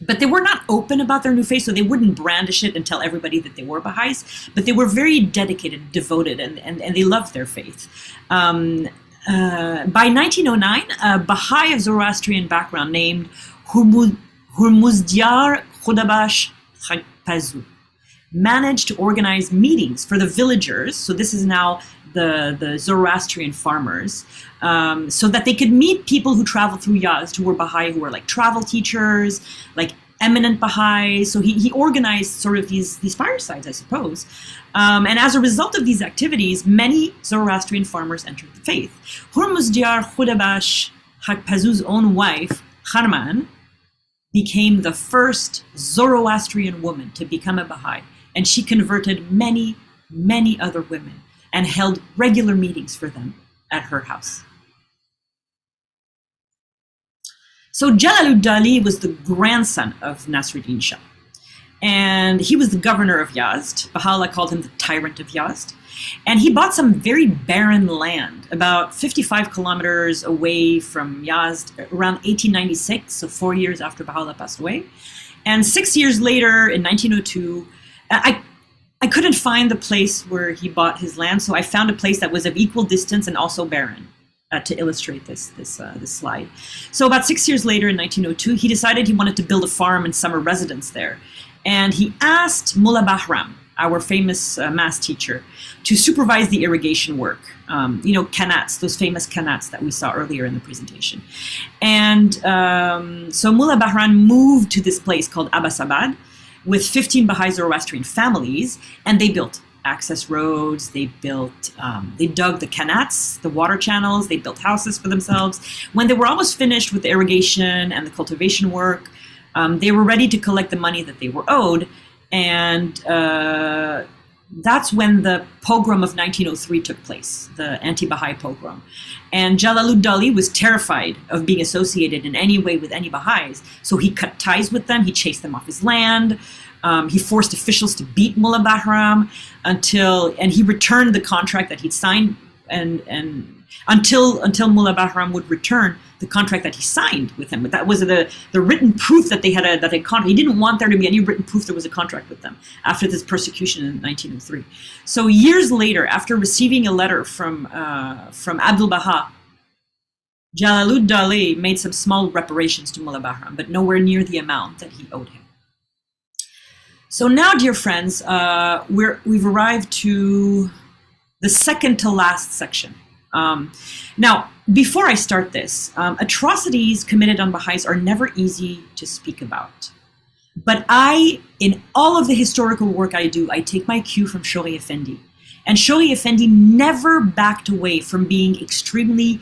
But they were not open about their new faith, so they wouldn't brandish it and tell everybody that they were Baha'is. But they were very dedicated, devoted, and they loved their faith. By 1909, a Baha'i of Zoroastrian background named Hurmuzdyar Khodabash Khagpazu managed to organize meetings for the villagers. So this is now the Zoroastrian farmers, so that they could meet people who traveled through Yazd, who were Baha'i, who were like travel teachers, like eminent Baha'is. So he organized sort of these firesides, I suppose. And as a result of these activities, many Zoroastrian farmers entered the faith. Hurmuzdyar Khodabash Khagpazu's own wife, Kharman, became the first Zoroastrian woman to become a Baha'i. And she converted many, many other women and held regular meetings for them at her house. So Jalaluddin was the grandson of Nasruddin Shah. And he was the governor of Yazd. Baha'u'lláh called him the tyrant of Yazd. And he bought some very barren land, about 55 kilometers away from Yazd, around 1896, so 4 years after Baha'u'lláh passed away. And 6 years later, in 1902, I couldn't find the place where he bought his land, so I found a place that was of equal distance and also barren to illustrate this slide. So about 6 years later, in 1902, he decided he wanted to build a farm and summer residence there. And he asked Mullah Bahram, our famous math teacher, to supervise the irrigation work. Kanats, those famous kanats that we saw earlier in the presentation. And so Mullah Bahram moved to this place called Abbasabad with 15 Baha'i Zoroastrian families, and they built access roads, they dug the kanats, the water channels, they built houses for themselves. When they were almost finished with the irrigation and the cultivation work, they were ready to collect the money that they were owed, and that's when the pogrom of 1903 took place, the anti-Baha'i pogrom. And Jalaluddin was terrified of being associated in any way with any Baha'is, so he cut ties with them, he chased them off his land, he forced officials to beat Mullah Bahram and he returned the contract that he'd signed, and until Mullah Bahram would return the contract that he signed with him. But that was the written proof that they had a contract. He didn't want there to be any written proof there was a contract with them after this persecution in 1903. So years later, after receiving a letter from Abdul Baha, Jalaluddin made some small reparations to Mullah Bahram, but nowhere near the amount that he owed him. So now, dear friends, we've arrived to the second to last section. Now, before I start this, atrocities committed on Baha'is are never easy to speak about. But in all of the historical work I do, I take my cue from Shaykh Effendi. And Shaykh Effendi never backed away from being extremely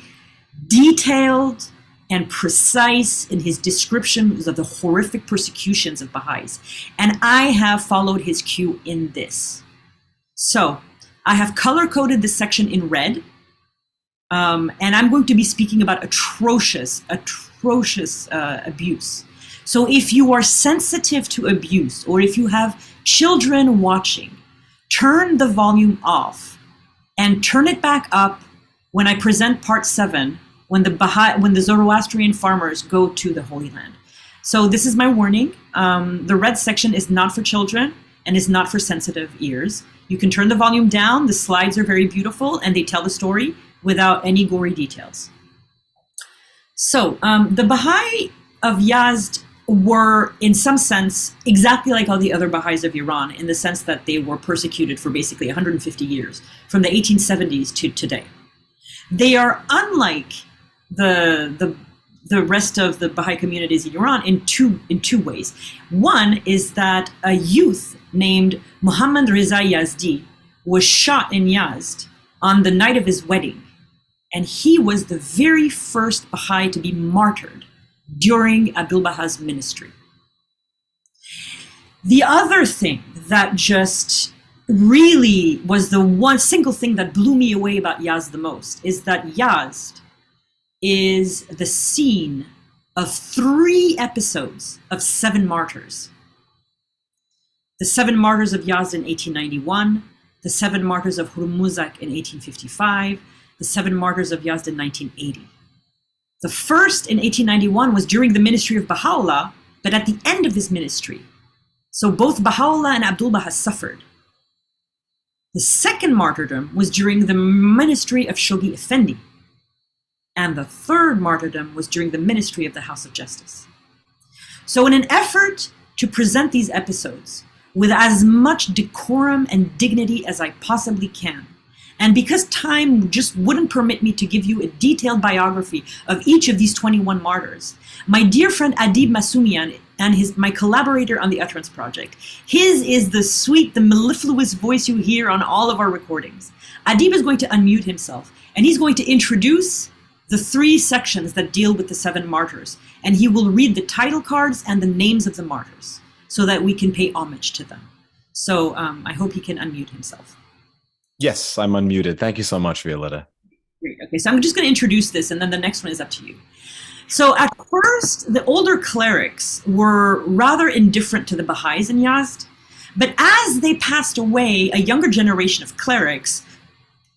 detailed and precise in his descriptions of the horrific persecutions of Baha'is. And I have followed his cue in this. So I have color-coded this section in red. And I'm going to be speaking about atrocious abuse. So if you are sensitive to abuse, or if you have children watching, turn the volume off and turn it back up when I present part 7, when the Zoroastrian farmers go to the Holy Land. So this is my warning. The red section is not for children and is not for sensitive ears. You can turn the volume down. The slides are very beautiful and they tell the story without any gory details. So the Baha'i of Yazd were, in some sense, exactly like all the other Baha'is of Iran, in the sense that they were persecuted for basically 150 years, from the 1870s to today. They are unlike the rest of the Baha'i communities in Iran in two ways. One is that a youth named Muhammad Reza Yazdi was shot in Yazd on the night of his wedding. And he was the very first Baha'i to be martyred during Abdu'l-Bahá's ministry. The other thing that just really was the one single thing that blew me away about Yazd the most is that Yazd is the scene of 3 episodes of 7 martyrs. The 7 martyrs of Yazd in 1891, the 7 martyrs of Hurmuzak in 1855, the 7 martyrs of Yazd in 1980. The first in 1891 was during the ministry of Baha'u'lláh, but at the end of his ministry. So both Baha'u'lláh and Abdu'l-Bahá suffered. The second martyrdom was during the ministry of Shoghi Effendi. And the third martyrdom was during the ministry of the House of Justice. So in an effort to present these episodes with as much decorum and dignity as I possibly can, and because time just wouldn't permit me to give you a detailed biography of each of these 21 martyrs, my dear friend Adib Masumian and my collaborator on the Utterance Project, his is the sweet, the mellifluous voice you hear on all of our recordings. Adib is going to unmute himself, and he's going to introduce the 3 sections that deal with the 7 martyrs, and he will read the title cards and the names of the martyrs so that we can pay homage to them. So I hope he can unmute himself. Yes, I'm unmuted. Thank you so much, Violetta. Great. Okay, so I'm just going to introduce this, and then the next one is up to you. So at first, the older clerics were rather indifferent to the Baha'is in Yazd, but as they passed away, a younger generation of clerics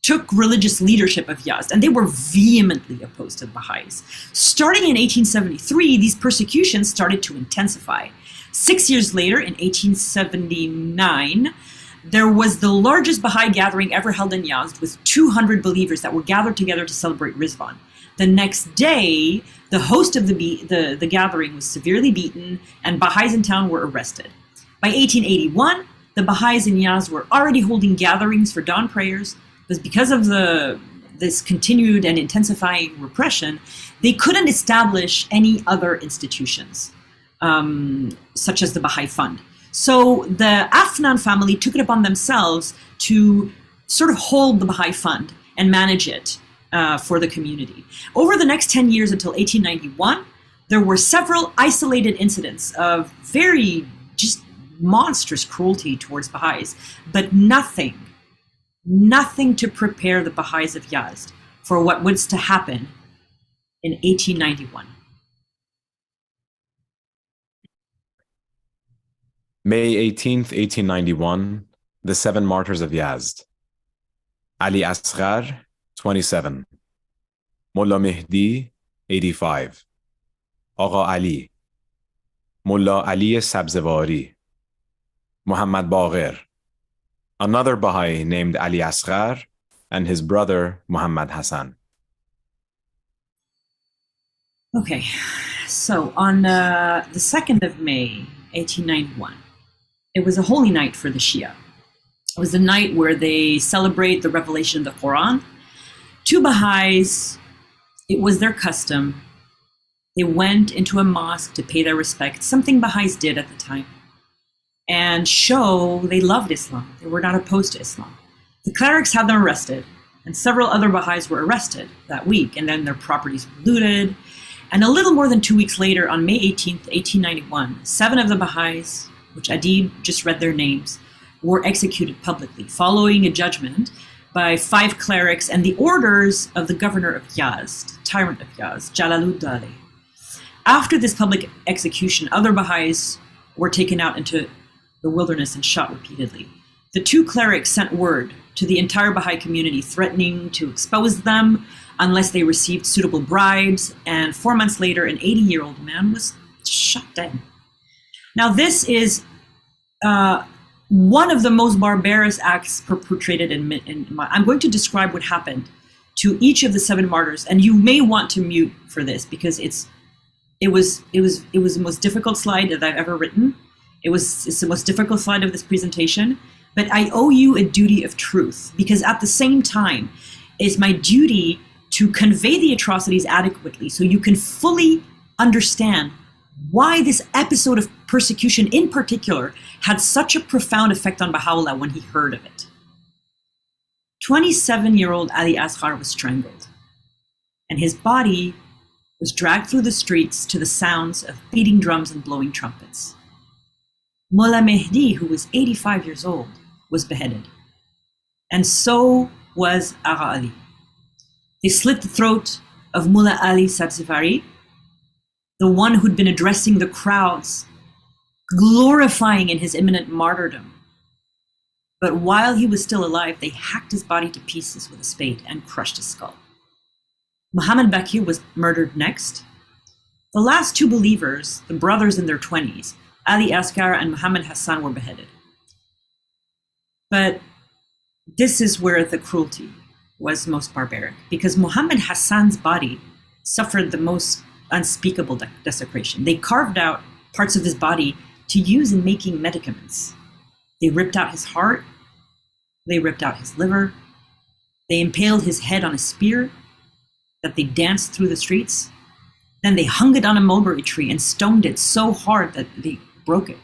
took religious leadership of Yazd, and they were vehemently opposed to the Baha'is. Starting in 1873, these persecutions started to intensify. 6 years later, in 1879, there was the largest Baha'i gathering ever held in Yazd, with 200 believers that were gathered together to celebrate Rizvan. The next day, the host of the gathering was severely beaten, and Baha'is in town were arrested. By 1881, the Baha'is in Yazd were already holding gatherings for dawn prayers, but because of this continued and intensifying repression, they couldn't establish any other institutions, such as the Baha'i Fund. So the Afnan family took it upon themselves to sort of hold the Baha'i Fund and manage it for the community. Over the next 10 years until 1891, there were several isolated incidents of very just monstrous cruelty towards Baha'is, but nothing to prepare the Baha'is of Yazd for what was to happen in 1891. May 18th, 1891, the 7 martyrs of Yazd. Ali Asghar, 27. Mullah Mehdi, 85. Agha Ali. Mullah Ali Sabzevari. Muhammad Baqir. Another Baha'i named Ali Asghar, and his brother Muhammad Hassan. Okay, so on the 2nd of May, 1891, it was a holy night for the Shia. It was the night where they celebrate the revelation of the Quran. 2 Baha'is, it was their custom. They went into a mosque to pay their respects, something Baha'is did at the time, and show they loved Islam. They were not opposed to Islam. The clerics had them arrested, and several other Baha'is were arrested that week, and then their properties were looted. And a little more than 2 weeks later, on May 18th, 1891, 7 of the Baha'is, which Adib just read their names, were executed publicly, following a judgment by 5 clerics and the orders of the governor of Yazd, tyrant of Yazd, Jalaluddin. After this public execution, other Baha'is were taken out into the wilderness and shot repeatedly. The 2 clerics sent word to the entire Baha'i community, threatening to expose them unless they received suitable bribes, and 4 months later, an 80-year-old man was shot dead. Now, this is one of the most barbarous acts perpetrated I'm going to describe what happened to each of the 7 martyrs, and you may want to mute for this because it was the most difficult slide that I've ever written. It's the most difficult slide of this presentation, but I owe you a duty of truth, because at the same time, it's my duty to convey the atrocities adequately so you can fully understand why this episode of persecution in particular had such a profound effect on Baha'u'lláh when he heard of it. 27-year-old Ali Asghar was strangled. and his body was dragged through the streets to the sounds of beating drums and blowing trumpets. Mullah Mehdi, who was 85 years old, was beheaded. And so was Agha Ali. They slit the throat of Mullah Ali Sabzevari, the one who'd been addressing the crowds, glorifying in his imminent martyrdom. But while he was still alive, they hacked his body to pieces with a spade and crushed his skull. Muhammad Baqir was murdered next. The last two believers, the brothers in their 20s, Ali Asghar and Muhammad Hassan, were beheaded. But this is where the cruelty was most barbaric, because Muhammad Hassan's body suffered the most unspeakable desecration. They carved out parts of his body to use in making medicaments. They ripped out his heart, they ripped out his liver, they impaled his head on a spear that they danced through the streets. Then they hung it on a mulberry tree and stoned it so hard that they broke it.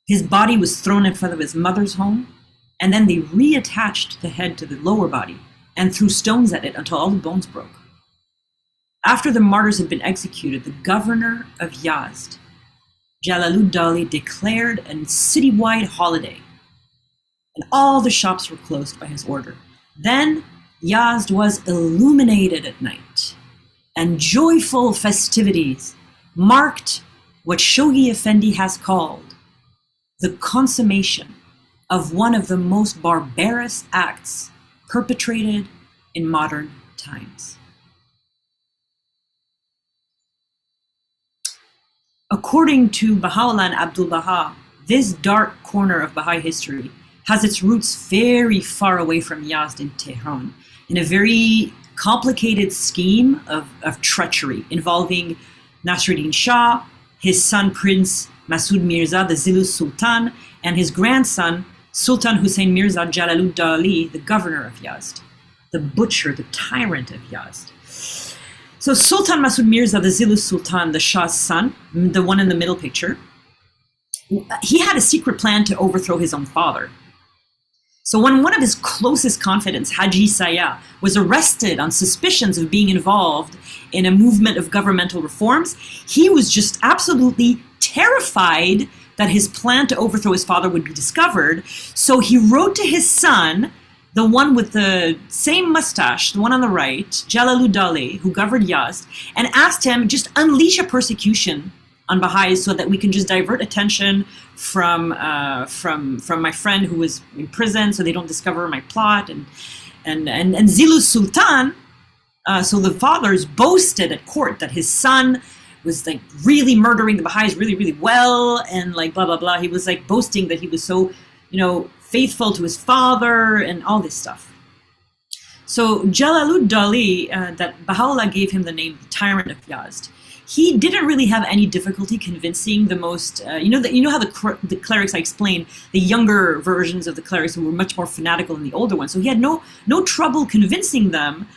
His body was thrown in front of his mother's home, and then they reattached the head to the lower body and threw stones at it until all the bones broke. After the martyrs had been executed, the governor of Yazd, Jalaluddin, declared a citywide holiday, and all the shops were closed by his order. Then Yazd was illuminated at night, and joyful festivities marked what Shoghi Effendi has called the consummation of one of the most barbarous acts perpetrated in modern times. According to Baha'u'lláh and Abdul Baha, this dark corner of Baha'i history has its roots very far away from Yazd in Tehran, in a very complicated scheme of treachery involving Nasruddin Shah, his son Prince Masoud Mirza, the Zilus Sultan, and his grandson Sultan Hussein Mirza Jalaluddin, the governor of Yazd, the butcher, the tyrant of Yazd. So Sultan Masoud Mirza, the Zilus Sultan, the Shah's son, the one in the middle picture, he had a secret plan to overthrow his own father. So when one of his closest confidants, Haji Saya, was arrested on suspicions of being involved in a movement of governmental reforms, he was just absolutely terrified that his plan to overthrow his father would be discovered. So he wrote to his son, the one with the same mustache, the one on the right, Jalaluddin, who governed Yazd, and asked him, just unleash a persecution on Baha'is so that we can just divert attention from my friend who was in prison, so they don't discover my plot. And Zilus Sultan, so the fathers boasted at court that his son was like really murdering the Baha'is really, really well, and like blah, blah, blah. He was like boasting that he was so, faithful to his father and all this stuff. So Jalaluddin, that Baha'u'lláh gave him the name the Tyrant of Yazd, he didn't really have any difficulty convincing the most, how the clerics, I explained, the younger versions of the clerics who were much more fanatical than the older ones. So he had no trouble convincing them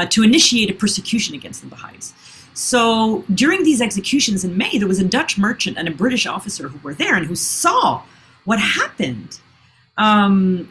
to initiate a persecution against the Baha'is. So during these executions in May, there was a Dutch merchant and a British officer who were there and who saw what happened. They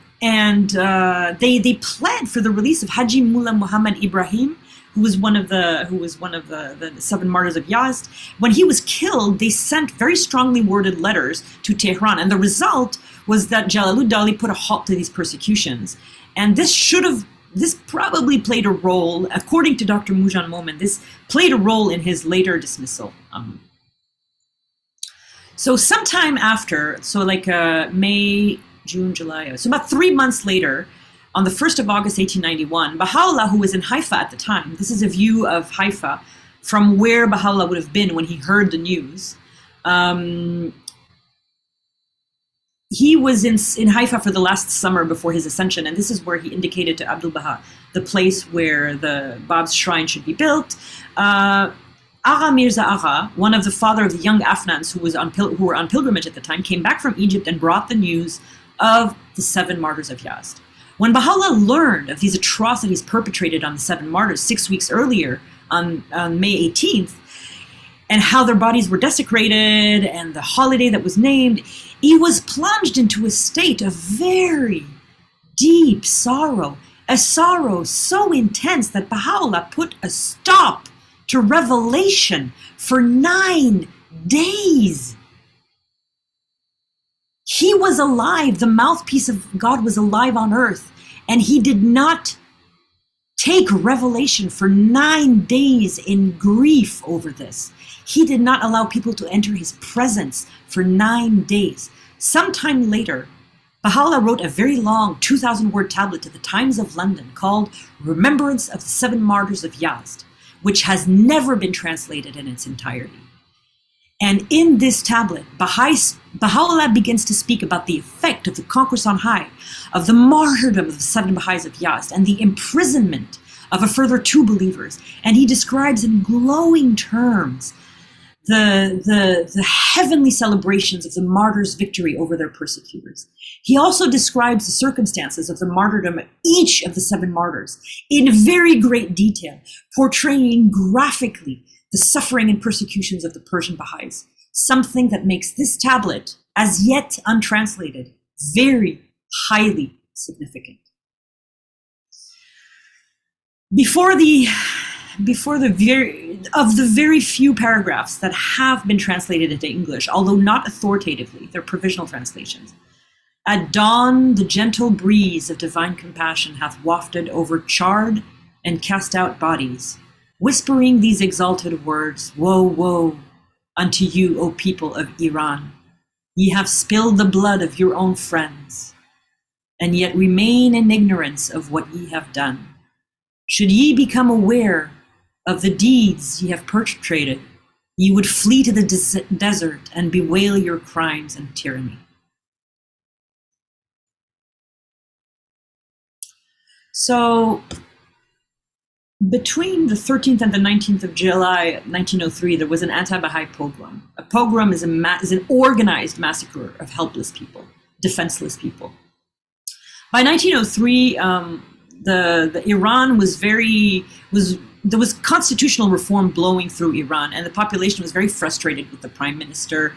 pled for the release of Haji Mullah Muhammad Ibrahim, who was one of the 7 martyrs of Yazd. When he was killed, they sent very strongly worded letters to Tehran, and the result was that Jalaluddin put a halt to these persecutions. And this probably played a role, according to Dr. Mujan Momin, this played a role in his later dismissal. So sometime after, May, June, July, so about 3 months later, on the 1st of August, 1891, Baha'u'lláh, who was in Haifa at the time, this is a view of Haifa from where Baha'u'lláh would have been when he heard the news. He was in Haifa for the last summer before his ascension, and this is where he indicated to Abdul Baha the place where the Báb's shrine should be built. Agha Mirza Agha, one of the father of the young Afghans who were on pilgrimage at the time, came back from Egypt and brought the news of the 7 martyrs of Yazd. When Baha'u'lláh learned of these atrocities perpetrated on the 7 martyrs 6 weeks earlier on May 18th, and how their bodies were desecrated and the holiday that was named, he was plunged into a state of very deep sorrow a sorrow so intense that Baha'u'lláh put a stop to revelation for 9 days. He was alive, the mouthpiece of God was alive on earth, and he did not take revelation for 9 days in grief over this. He did not allow people to enter his presence for 9 days. Sometime later, Baha'u'lláh wrote a very long 2,000-word tablet to the Times of London called Remembrance of the 7 Martyrs of Yazd, which has never been translated in its entirety. And in this tablet, Baha'u'lláh begins to speak about the effect of the conquest on high, of the martyrdom of the 7 Bahá'ís of Yazd, and the imprisonment of a further 2 believers. And he describes in glowing terms the heavenly celebrations of the martyrs' victory over their persecutors. He also describes the circumstances of the martyrdom of each of the 7 martyrs in very great detail, portraying graphically the suffering and persecutions of the Persian Baha'is, something that makes this tablet, as yet untranslated, very highly significant. Before the very few paragraphs that have been translated into English, although not authoritatively, they're provisional translations. At dawn, the gentle breeze of divine compassion hath wafted over charred and cast out bodies, whispering these exalted words, woe, woe unto you, O people of Iran. Ye have spilled the blood of your own friends, and yet remain in ignorance of what ye have done. Should ye become aware of the deeds ye have perpetrated, ye would flee to the desert and bewail your crimes and tyranny. So, between the 13th and the 19th of July 1903, there was an anti-Baha'i pogrom. A pogrom is an organized massacre of helpless people, defenseless people. By 1903, the Iran there was constitutional reform blowing through Iran, and the population was very frustrated with the prime minister.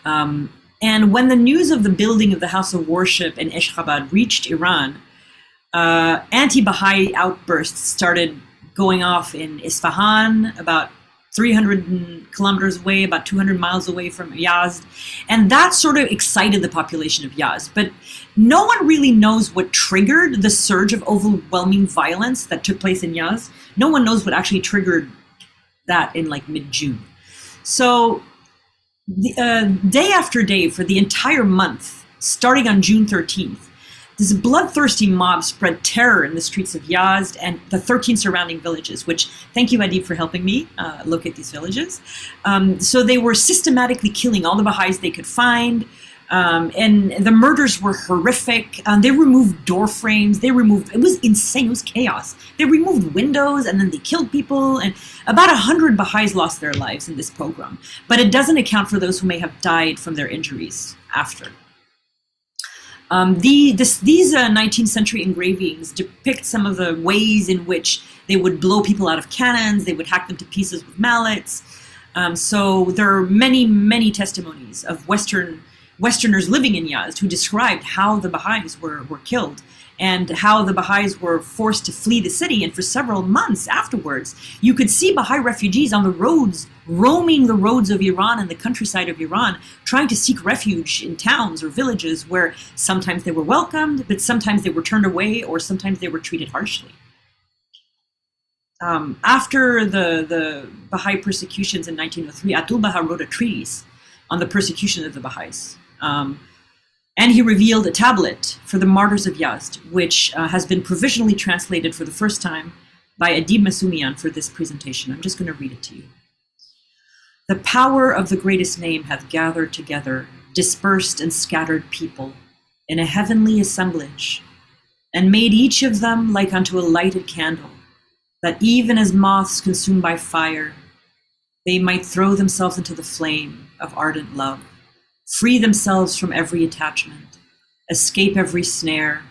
And when the news of the building of the house of worship in Ashgabat reached Iran, anti-Baha'i outbursts started going off in Isfahan, about 300 kilometers away, about 200 miles away from Yazd. And that sort of excited the population of Yazd. But no one really knows what triggered the surge of overwhelming violence that took place in Yazd. No one knows what actually triggered that in like mid-June. So day after day for the entire month, starting on June 13th, this bloodthirsty mob spread terror in the streets of Yazd and the 13 surrounding villages, which, thank you, Adib, for helping me locate these villages. So they were systematically killing all the Baha'is they could find, and the murders were horrific. They removed door frames, it was insane, it was chaos. They removed windows and then they killed people, and about 100 Baha'is lost their lives in this pogrom. But it doesn't account for those who may have died from their injuries after. These 19th century engravings depict some of the ways in which they would blow people out of cannons, they would hack them to pieces with mallets. So there are many, many testimonies of Westerners living in Yazd who described how the Baha'is were killed and how the Baha'is were forced to flee the city. And for several months afterwards, you could see Baha'i refugees on the roads, roaming the roads of Iran and the countryside of Iran, trying to seek refuge in towns or villages where sometimes they were welcomed, but sometimes they were turned away, or sometimes they were treated harshly. After the Baha'i persecutions in 1903, Abdul-Baha wrote a treatise on the persecution of the Baha'is. And he revealed a tablet for the martyrs of Yazd, which has been provisionally translated for the first time by Adib Masumian for this presentation. I'm just going to read it to you. The power of the greatest name hath gathered together, dispersed and scattered people in a heavenly assemblage, and made each of them like unto a lighted candle, that even as moths consumed by fire, they might throw themselves into the flame of ardent love, free themselves from every attachment, escape every snare,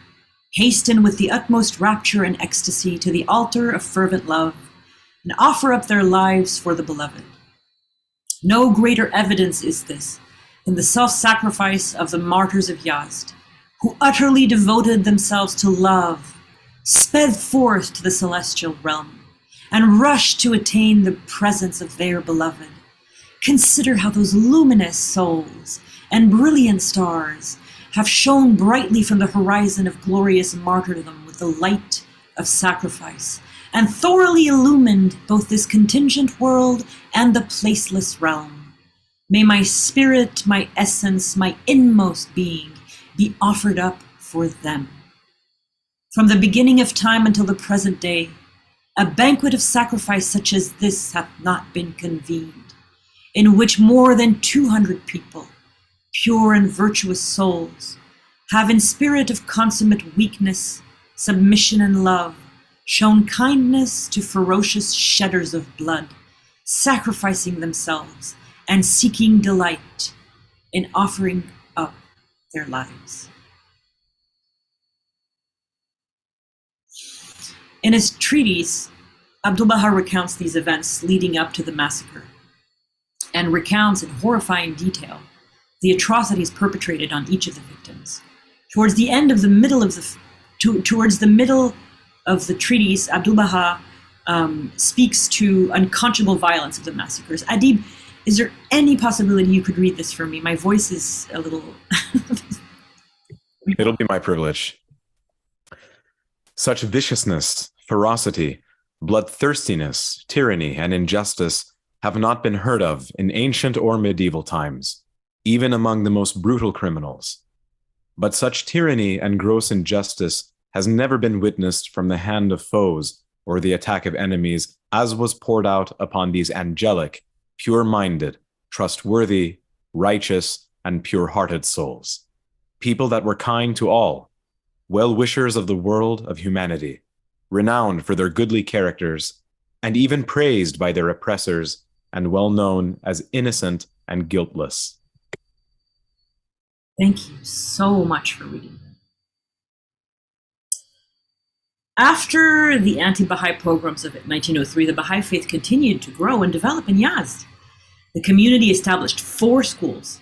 hasten with the utmost rapture and ecstasy to the altar of fervent love, and offer up their lives for the beloved. No greater evidence is this than the self-sacrifice of the martyrs of Yazd, who utterly devoted themselves to love sped forth to the celestial realm, and rushed to attain the presence of their beloved. Consider how those luminous souls and brilliant stars have shone brightly from the horizon of glorious martyrdom with the light of sacrifice, and thoroughly illumined both this contingent world and the placeless realm. May my spirit, my essence, my inmost being be offered up for them. From the beginning of time until the present day, a banquet of sacrifice such as this hath not been convened, in which more than 200 people, pure and virtuous souls, have in spirit of consummate weakness, submission and love, shown kindness to ferocious shedders of blood, sacrificing themselves and seeking delight in offering up their lives. In his treatise, Abdu'l-Bahá recounts these events leading up to the massacre and recounts in horrifying detail the atrocities perpetrated on each of the victims. Towards the middle of the treatise, Abdu'l-Bahá speaks to unconscionable violence of the massacres. Adib, is there any possibility you could read this for me? My voice is a little... It'll be my privilege. Such viciousness, ferocity, bloodthirstiness, tyranny, and injustice have not been heard of in ancient or medieval times, even among the most brutal criminals. But such tyranny and gross injustice has never been witnessed from the hand of foes or the attack of enemies, as was poured out upon these angelic, pure-minded, trustworthy, righteous, and pure-hearted souls, people that were kind to all, well-wishers of the world of humanity, renowned for their goodly characters, and even praised by their oppressors, and well known as innocent and guiltless. Thank you so much for reading that. After the anti-Baha'i pogroms of 1903, the Baha'i faith continued to grow and develop in Yazd. The community established 4 schools,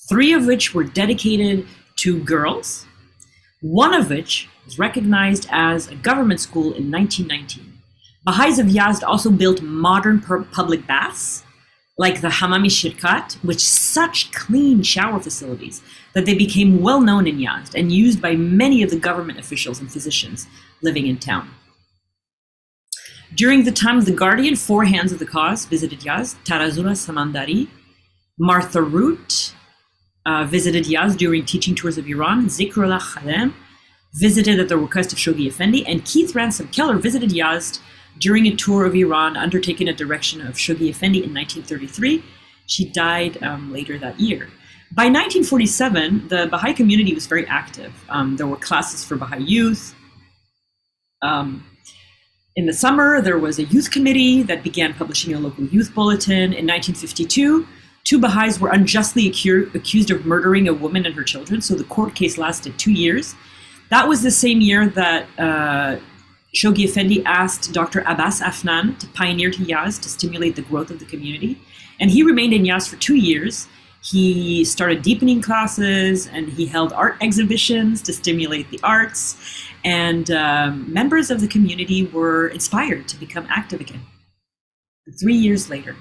3 of which were dedicated to girls, one of which was recognized as a government school in 1919. Bahá'ís of Yazd also built modern public baths, like the Hammam-i Shirkat, with such clean shower facilities that they became well known in Yazd and used by many of the government officials and physicians living in town. During the time of the Guardian, 4 hands of the cause visited Yazd. Tarazula Samandari, Martha Root visited Yazd during teaching tours of Iran. Zikrullah Khalem visited at the request of Shoghi Effendi, and Keith Ransom Keller visited Yazd during a tour of Iran undertaken at direction of Shoghi Effendi in 1933. She died later that year. By 1947, the Baha'i community was very active. There were classes for Baha'i youth. In the summer, there was a youth committee that began publishing a local youth bulletin. In 1952, 2 Baha'is were unjustly accused of murdering a woman and her children, so the court case lasted 2 years. That was the same year that Shoghi Effendi asked Dr. Abbas Afnan to pioneer to Yazd to stimulate the growth of the community. And he remained in Yazd for 2 years. He started deepening classes, and he held art exhibitions to stimulate the arts. And members of the community were inspired to become active again. 3 years later.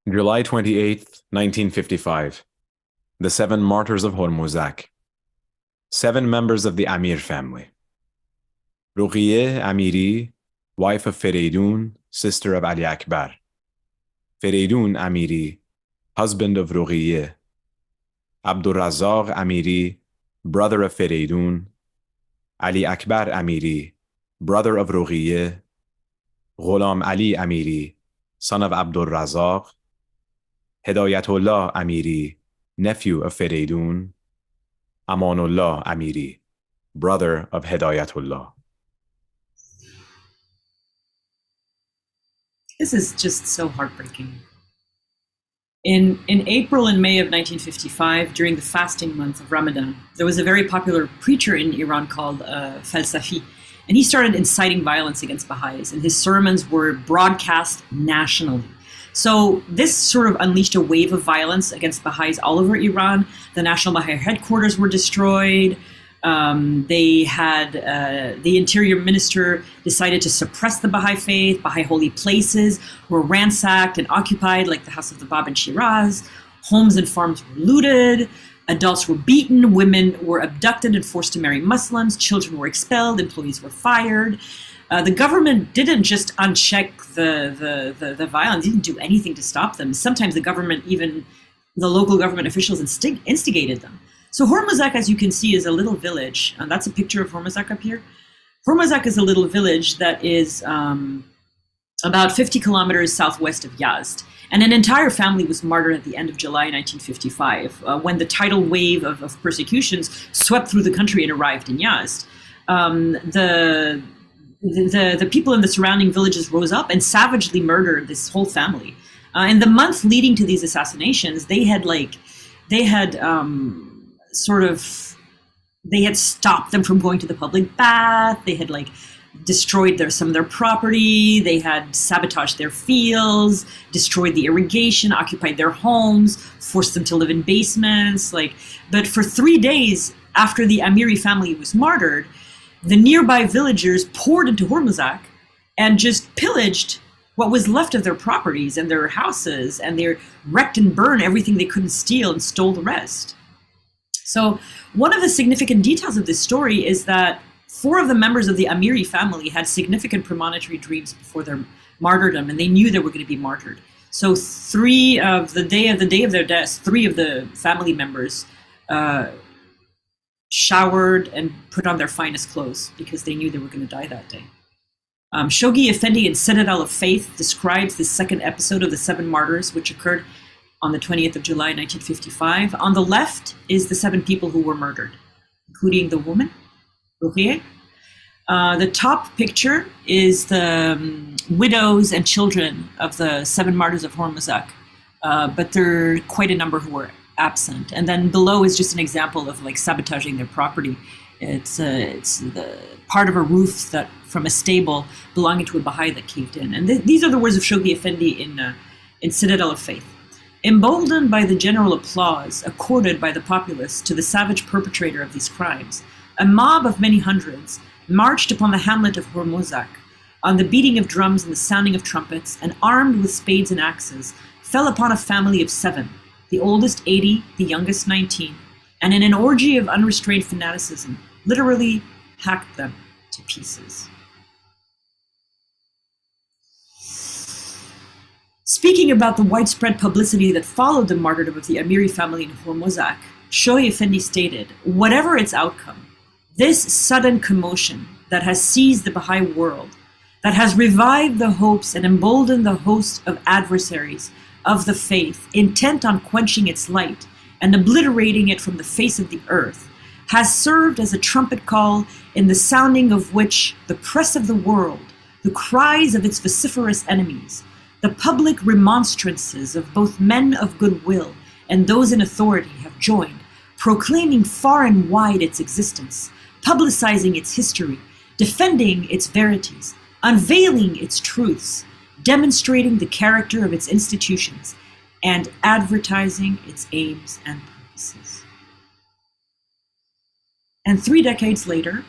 July 28th, 1955. The 7 martyrs of Hormuzak. 7 members of the Amir family. Ruqiyeh Amiri, wife of Fereydun, sister of Ali Akbar. Fereydun Amiri, husband of Ruqiyeh. Abdurrazzaq Amiri, brother of Fereydun. Ali Akbar Amiri, brother of Ruqiyeh. Ghulam Ali Amiri, son of Abdurrazzaq. Hidayatullah Amiri, nephew of Fereydun. Amanullah Amiri, brother of Hidayatullah. This is just so heartbreaking. In April and May of 1955, during the fasting month of Ramadan, there was a very popular preacher in Iran called Falsafi, and he started inciting violence against Baha'is, and his sermons were broadcast nationally. So this sort of unleashed a wave of violence against Baha'is all over Iran. The National Baha'i headquarters were destroyed. They had the interior minister decided to suppress the Baha'i faith. Baha'i holy places were ransacked and occupied, like the House of the Báb in Shiraz. Homes and farms were looted. Adults were beaten. Women were abducted and forced to marry Muslims. Children were expelled. Employees were fired. The government didn't just uncheck the violence, didn't do anything to stop them. Sometimes the government, even the local government officials instigated them. So Hormozak, as you can see, is a little village. And that's a picture of Hormozak up here. Hormozak is a little village that is about 50 kilometers southwest of Yazd. And an entire family was martyred at the end of July 1955, when the tidal wave of persecutions swept through the country and arrived in Yazd. The people in the surrounding villages rose up and savagely murdered this whole family. In the month leading to these assassinations, they had stopped them from going to the public bath. They had destroyed some of their property. They had sabotaged their fields, destroyed the irrigation, occupied their homes, forced them to live in basements. But for 3 days after the Amiri family was martyred, the nearby villagers poured into Hormozak and just pillaged what was left of their properties and their houses, and they wrecked and burned everything they couldn't steal and stole the rest. So one of the significant details of this story is that 4 of the members of the Amiri family had significant premonitory dreams before their martyrdom, and they knew they were going to be martyred. So 3 of the day of their deaths, 3 of the family members showered and put on their finest clothes because they knew they were going to die that day. Shoghi Effendi in Citadel of Faith describes the second episode of the 7 martyrs, which occurred on the 20th of July, 1955. On the left is the 7 people who were murdered, including the woman, Ruhieh. The top picture is the widows and children of the 7 martyrs of Hormozak, but there are quite a number who were absent. And then below is just an example of sabotaging their property. It's the part of a roof that from a stable belonging to a Baha'i that caved in. And these are the words of Shoghi Effendi in Citadel of Faith. Emboldened by the general applause accorded by the populace to the savage perpetrator of these crimes, a mob of many hundreds marched upon the hamlet of Hormozak. On the beating of drums and the sounding of trumpets, and armed with spades and axes, fell upon a family of 7, the oldest 80, the youngest 19, and in an orgy of unrestrained fanaticism, literally hacked them to pieces. Speaking about the widespread publicity that followed the martyrdom of the Amiri family in Hormozak, Shoghi Effendi stated, whatever its outcome, this sudden commotion that has seized the Baha'i world, that has revived the hopes and emboldened the host of adversaries of the faith, intent on quenching its light and obliterating it from the face of the earth, has served as a trumpet call in the sounding of which the press of the world, the cries of its vociferous enemies, the public remonstrances of both men of goodwill and those in authority have joined, proclaiming far and wide its existence, publicizing its history, defending its verities, unveiling its truths, demonstrating the character of its institutions, and advertising its aims and purposes. And 3 decades later,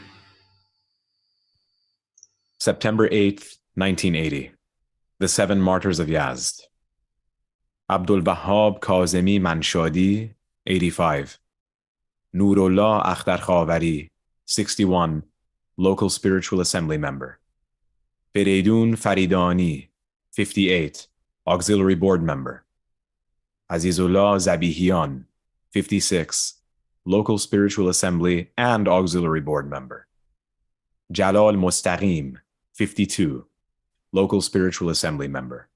September 8th, 1980, the 7 martyrs of Yazd. Abdulwahab Kazemi Manshadi, 85. Nurullah Akhtar Khavari, 61, local spiritual assembly member. Fereydun Faridani, 58, auxiliary board member. Azizullah Zabihian, 56, local spiritual assembly and auxiliary board member. Jalal Mustaqim, 52, local spiritual assembly member.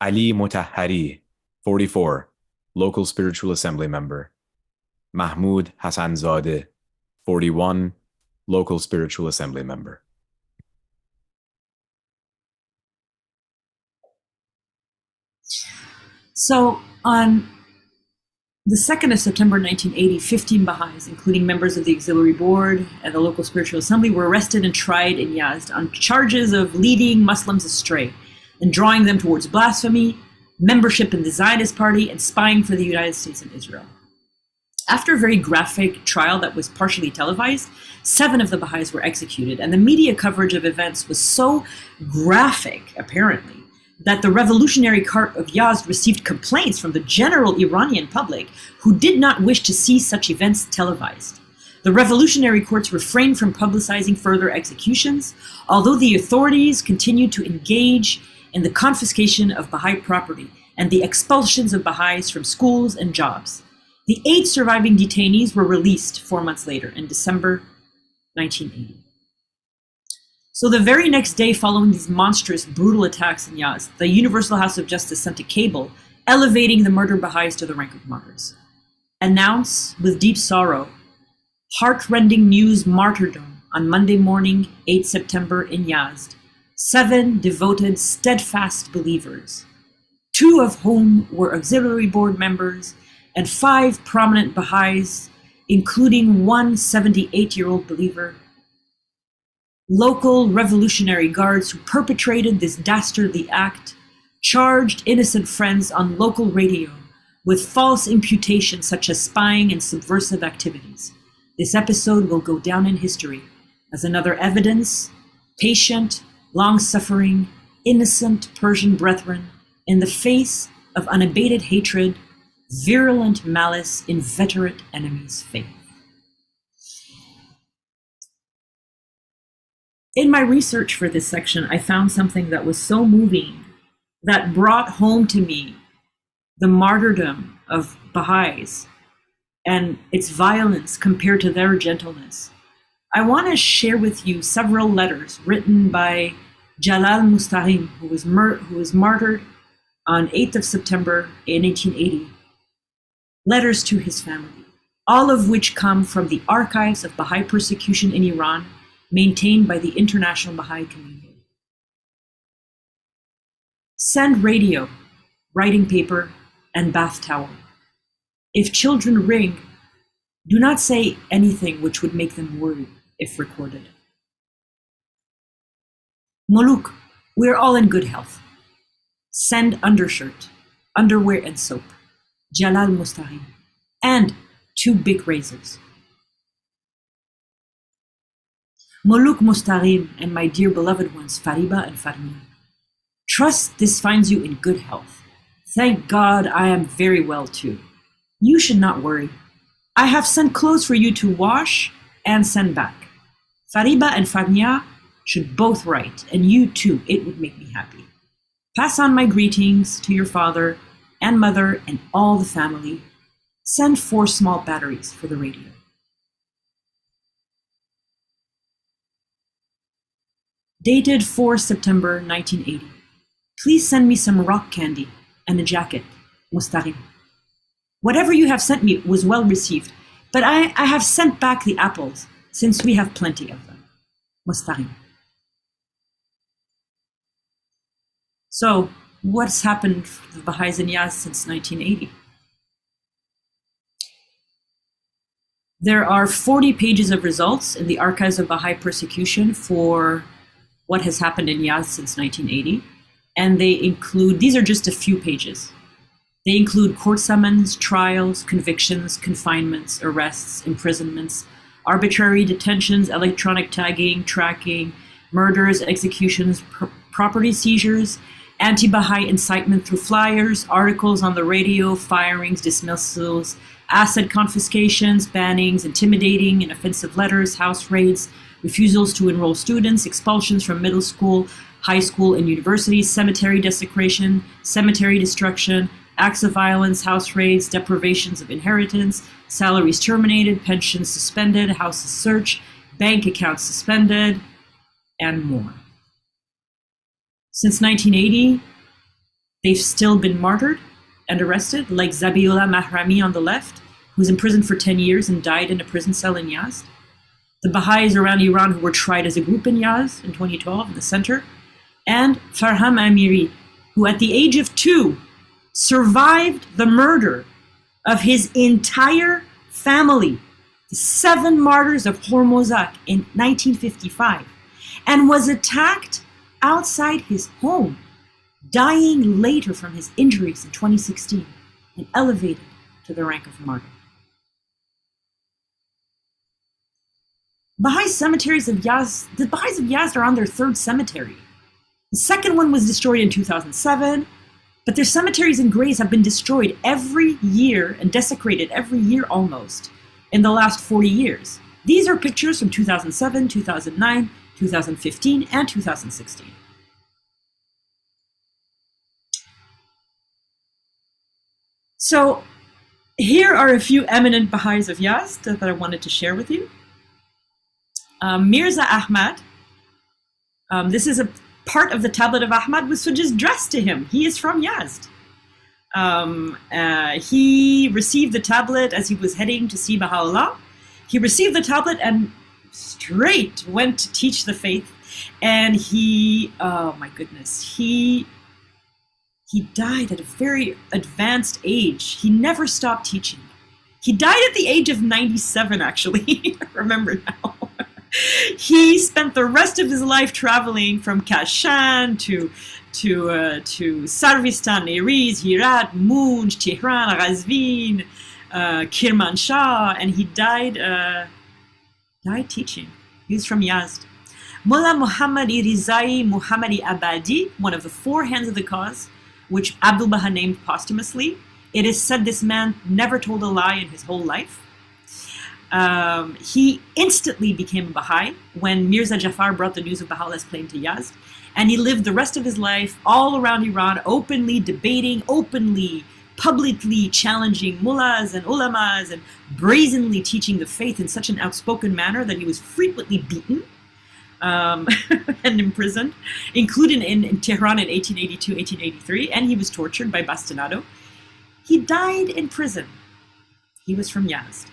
Ali Mutahhari, 44, local spiritual assembly member. Mahmoud Hassanzadeh, 41, local spiritual assembly member. So on the 2nd of September 1980, 15 Baha'is, including members of the auxiliary board and the local spiritual assembly, were arrested and tried in Yazd on charges of leading Muslims astray. and drawing them towards blasphemy, membership in the Zionist Party, and spying for the United States and Israel. After a very graphic trial that was partially televised, 7 of the Baha'is were executed, and the media coverage of events was so graphic, apparently, that the Revolutionary Court of Yazd received complaints from the general Iranian public who did not wish to see such events televised. The revolutionary courts refrained from publicizing further executions, although the authorities continued to engage in the confiscation of Baha'i property and the expulsions of Baha'is from schools and jobs. The 8 surviving detainees were released 4 months later, in December 1980. So the very next day following these monstrous, brutal attacks in Yazd, the Universal House of Justice sent a cable elevating the murdered Baha'is to the rank of martyrs. Announce with deep sorrow, heart-rending news martyrdom on Monday morning, 8 September in Yazd. 7 devoted, steadfast believers, 2 of whom were auxiliary board members, and 5 prominent Baha'is, including one 78-year-old believer. Local revolutionary guards who perpetrated this dastardly act charged innocent friends on local radio with false imputations such as spying and subversive activities. This episode will go down in history as another evidence, patient, long-suffering, innocent Persian brethren in the face of unabated hatred, virulent malice, inveterate enemies' faith. In my research for this section, I found something that was so moving that brought home to me the martyrdom of Baha'is and its violence compared to their gentleness. I want to share with you several letters written by Jalal Mustahim, who was martyred on 8th of September in 1880. Letters to his family, all of which come from the archives of Baha'i persecution in Iran, maintained by the international Baha'i community. Send radio, writing paper, and bath towel. If children ring, do not say anything which would make them worry if recorded. Muluk, we're all in good health. Send undershirt, underwear, and soap. Jalal Mustahim, and 2 big razors. Muluk Mustahim and my dear beloved ones, Fariba and Farmia. Trust this finds you in good health. Thank God I am very well too. You should not worry. I have sent clothes for you to wash and send back. Fariba and Farmia should both write, and you too, it would make me happy. Pass on my greetings to your father and mother and all the family. Send 4 small batteries for the radio. Dated 4 September 1980. Please send me some rock candy and a jacket, Mustahim. Whatever you have sent me was well received, but I have sent back the apples since we have plenty of them, Mustahim. So, what's happened for the Baha'is in Yazd since 1980? There are 40 pages of results in the Archives of Baha'i Persecution for what has happened in Yazd since 1980. And they include, these are just a few pages. They include court summons, trials, convictions, confinements, arrests, imprisonments, arbitrary detentions, electronic tagging, tracking, murders, executions, property seizures, anti-Baha'i incitement through flyers, articles on the radio, firings, dismissals, asset confiscations, bannings, intimidating and offensive letters, house raids, refusals to enroll students, expulsions from middle school, high school, and universities, cemetery desecration, cemetery destruction, acts of violence, house raids, deprivations of inheritance, salaries terminated, pensions suspended, houses searched, bank accounts suspended, and more. Since 1980, they've still been martyred and arrested, like Zabiullah Mahrami on the left, who's imprisoned for 10 years and died in a prison cell in Yazd. The Baha'is around Iran who were tried as a group in Yazd in 2012 in the center, and Farham Amiri, who at the age of 2 survived the murder of his entire family, the 7 martyrs of Hormozak in 1955, and was attacked outside his home dying later from his injuries in 2016 and elevated to the rank of martyr. Baha'i cemeteries of Yazd, the Baha'is of Yazd are on their third cemetery. The second one was destroyed in 2007, but their cemeteries and graves have been destroyed every year and desecrated every year almost in the last 40 years. These are pictures from 2007, 2009, 2015, and 2016. So here are a few eminent Baha'is of Yazd that I wanted to share with you. Mirza Ahmad, this is a part of the tablet of Ahmad, which was just dressed to him. He is from Yazd. He received the tablet as he was heading to see Baha'u'lláh. He received the tablet and straight went to teach the faith. And he, oh my goodness, he died at a very advanced age. He never stopped teaching. He died at the age of 97, actually. I remember now. He spent the rest of his life traveling from Kashan to Sarvistan, Neriz, Herat, Munj, Tehran, Ghazvin, Kirmanshah, and he died teaching. He was from Yazd. Mullah Muhammad-i Muhammad-i-Abadi, one of the four hands of the cause, which Abdul Baha named posthumously. It is said this man never told a lie in his whole life. He instantly became a Baha'i when Mirza Jafar brought the news of Baha'u'llah's claim to Yazd, and he lived the rest of his life all around Iran, openly debating, openly, publicly challenging mullahs and ulamas, and brazenly teaching the faith in such an outspoken manner that he was frequently beaten and imprisoned, including in Tehran in 1882, 1883, and he was tortured by Bastinado. He died in prison. He was from Yazd.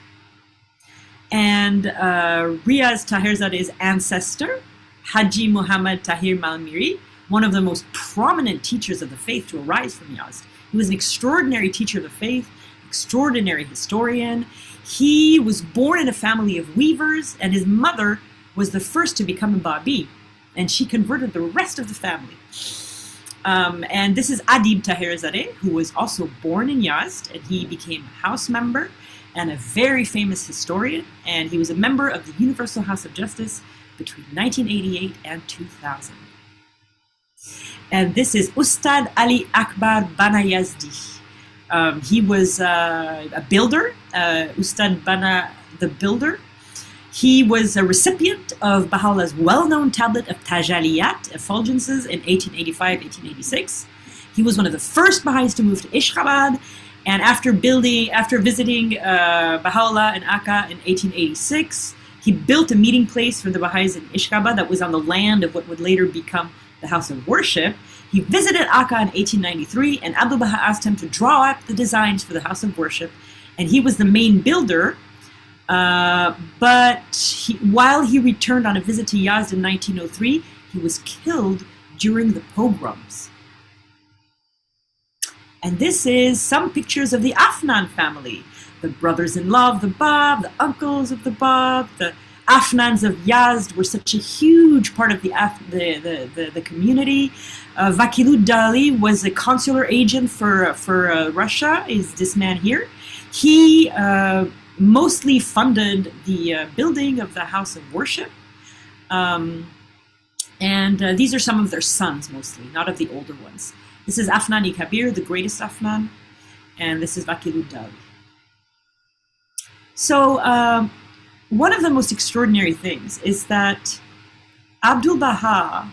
And Riaz Taherzade's ancestor, Haji Muhammad Tahir Malmiri, one of the most prominent teachers of the faith to arise from Yazd. He was an extraordinary teacher of the faith, extraordinary historian. He was born in a family of weavers, and his mother was the first to become a Babi, and she converted the rest of the family. And this is Adib Taherzadeh, who was also born in Yazd, and he became a house member and a very famous historian, and he was a member of the Universal House of Justice between 1988 and 2000. And this is Ustad Ali Akbar Bana Yazdi. He was a builder, Ustad Bana the Builder. He was a recipient of Baha'u'llah's well-known tablet of Tajaliyat, effulgences, in 1885, 1886. He was one of the first Baha'is to move to Ashgabat, and after visiting Baha'u'lláh and Akka in 1886, he built a meeting place for the Baha'is in Ashgabat that was on the land of what would later become the House of Worship. He visited Akka in 1893, and Abdul Baha asked him to draw up the designs for the House of Worship, and he was the main builder. While he returned on a visit to Yazd in 1903, he was killed during the pogroms. And this is some pictures of the Afnan family, the brothers-in-law of the Báb, the uncles of the Báb. The Afnans of Yazd were such a huge part of the community. Vakiluddali was a consular agent for Russia, is this man here. He mostly funded the building of the House of Worship. These are some of their sons mostly, not of the older ones. This is Afnan-i-Kabir, the greatest Afnan, and this is Vakiluddali. So one of the most extraordinary things is that Abdul Baha,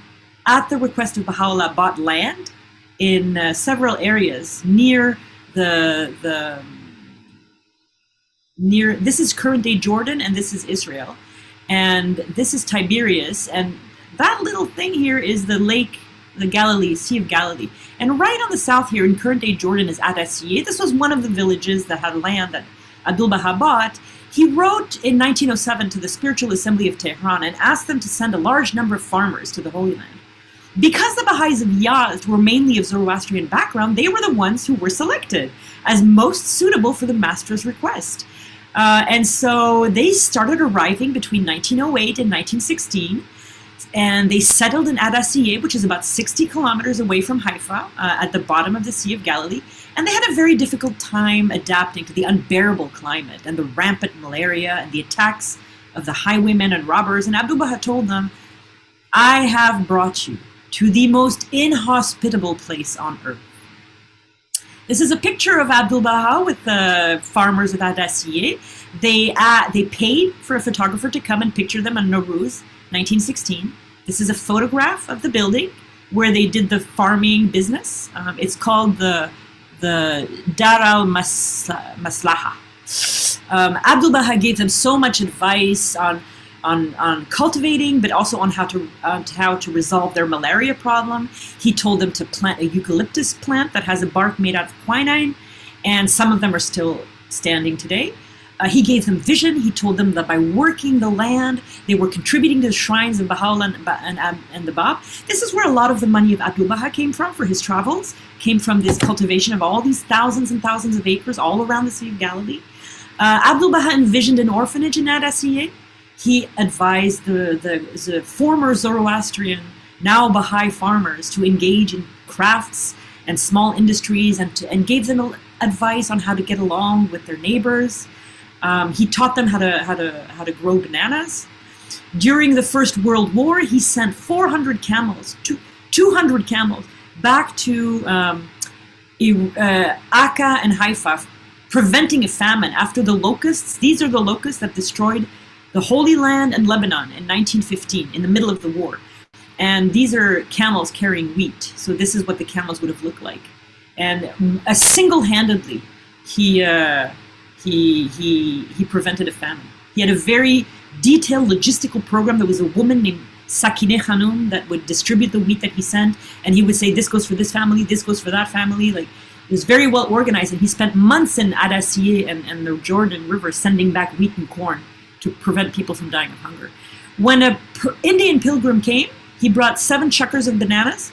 at the request of Baha'u'lláh, bought land in several areas near this is current day Jordan, and this is Israel, and this is Tiberias, and that little thing here is the lake, the Galilee, Sea of Galilee. And right on the south here in current day Jordan is Adasíyyih. This was one of the villages that had land that Abdul Baha bought. He wrote in 1907 to the Spiritual Assembly of Tehran and asked them to send a large number of farmers to the Holy Land. Because the Baha'is of Yazd were mainly of Zoroastrian background, they were the ones who were selected as most suitable for the master's request. And so they started arriving between 1908 and 1916. And they settled in Adasíyyih, which is about 60 kilometers away from Haifa, at the bottom of the Sea of Galilee. And they had a very difficult time adapting to the unbearable climate and the rampant malaria and the attacks of the highwaymen and robbers. And Abdu'l-Bahá told them, I have brought you to the most inhospitable place on earth. This is a picture of Abdu'l-Bahá with the farmers of Adasíyyih. They paid for a photographer to come and picture them on Nowruz, 1916. This is a photograph of the building where they did the farming business. It's called the Dar al-Maslaha. Abdu'l-Bahá gave them so much advice on cultivating, but also on how to resolve their malaria problem. He told them to plant a eucalyptus plant that has a bark made out of quinine, and some of them are still standing today. He gave them vision. He told them that by working the land, they were contributing to the shrines of Baha'u'lláh and the Báb. This is where a lot of the money of Abdu'l-Bahá came from for his travels, came from this cultivation of all these thousands and thousands of acres all around the Sea of Galilee. Abdu'l-Bahá envisioned an orphanage in Adasíyyih. He advised the former Zoroastrian, now Bahá'í farmers to engage in crafts and small industries and gave them advice on how to get along with their neighbors. He taught them how to grow bananas. During the First World War, he sent 400 camels, 200 camels, back to Akka and Haifa, preventing a famine after the locusts. These are the locusts that destroyed the Holy Land and Lebanon in 1915, in the middle of the war. And these are camels carrying wheat. So this is what the camels would have looked like. And single-handedly, he prevented a famine. He had a very detailed logistical program. There was a woman named Sakineh Khanum that would distribute the wheat that he sent, and he would say, this goes for this family, this goes for that family. Like, it was very well organized, and he spent months in Adasíyyih and the Jordan River sending back wheat and corn to prevent people from dying of hunger. When an Indian pilgrim came, he brought 7 chuckers of bananas,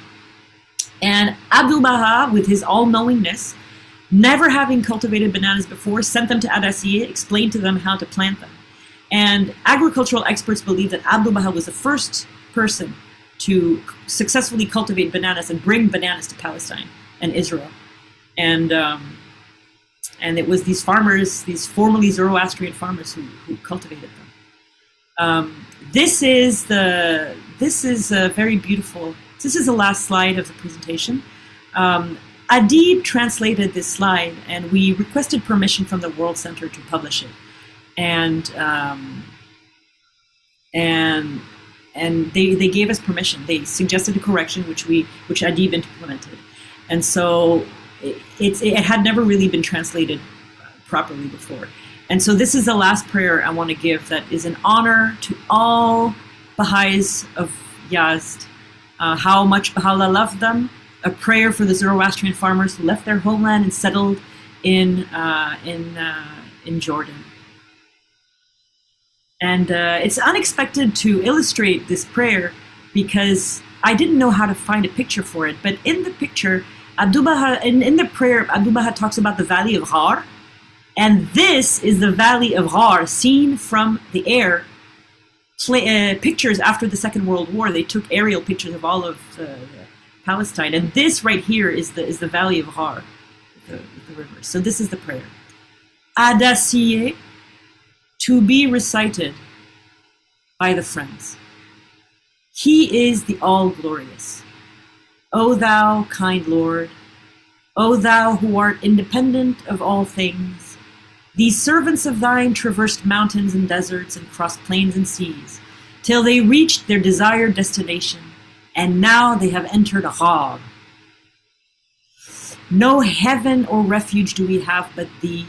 and Abdu'l-Bahá, with his all-knowingness, never having cultivated bananas before, sent them to Adasíyyih, explained to them how to plant them. And agricultural experts believe that Abdu'l-Bahá was the first person to successfully cultivate bananas and bring bananas to Palestine and Israel. And it was these farmers, these formerly Zoroastrian farmers who cultivated them. This is a very beautiful, this is the last slide of the presentation. Adib translated this slide, and we requested permission from the World Center to publish it. And they gave us permission. They suggested a correction, which Adib implemented. And so it had never really been translated properly before. And so this is the last prayer I want to give that is an honor to all Bahá'ís of Yazd, how much Baha'u'lláh loved them, a prayer for the Zoroastrian farmers who left their homeland and settled in Jordan. And it's unexpected to illustrate this prayer because I didn't know how to find a picture for it. But in the picture, Abdu'l-Bahá, in the prayer, Abdu'l-Bahá talks about the valley of Ghar. And this is the valley of Ghar seen from the air. Pictures after the Second World War, they took aerial pictures of all of Palestine. And this right here is the valley of Ghar, the river. So this is the prayer. Adasíyyih, to be recited by the friends. He is the all-glorious. O thou, kind Lord, O thou who art independent of all things, these servants of thine traversed mountains and deserts and crossed plains and seas, till they reached their desired destination, and now they have entered Ghar. No heaven or refuge do we have but thee.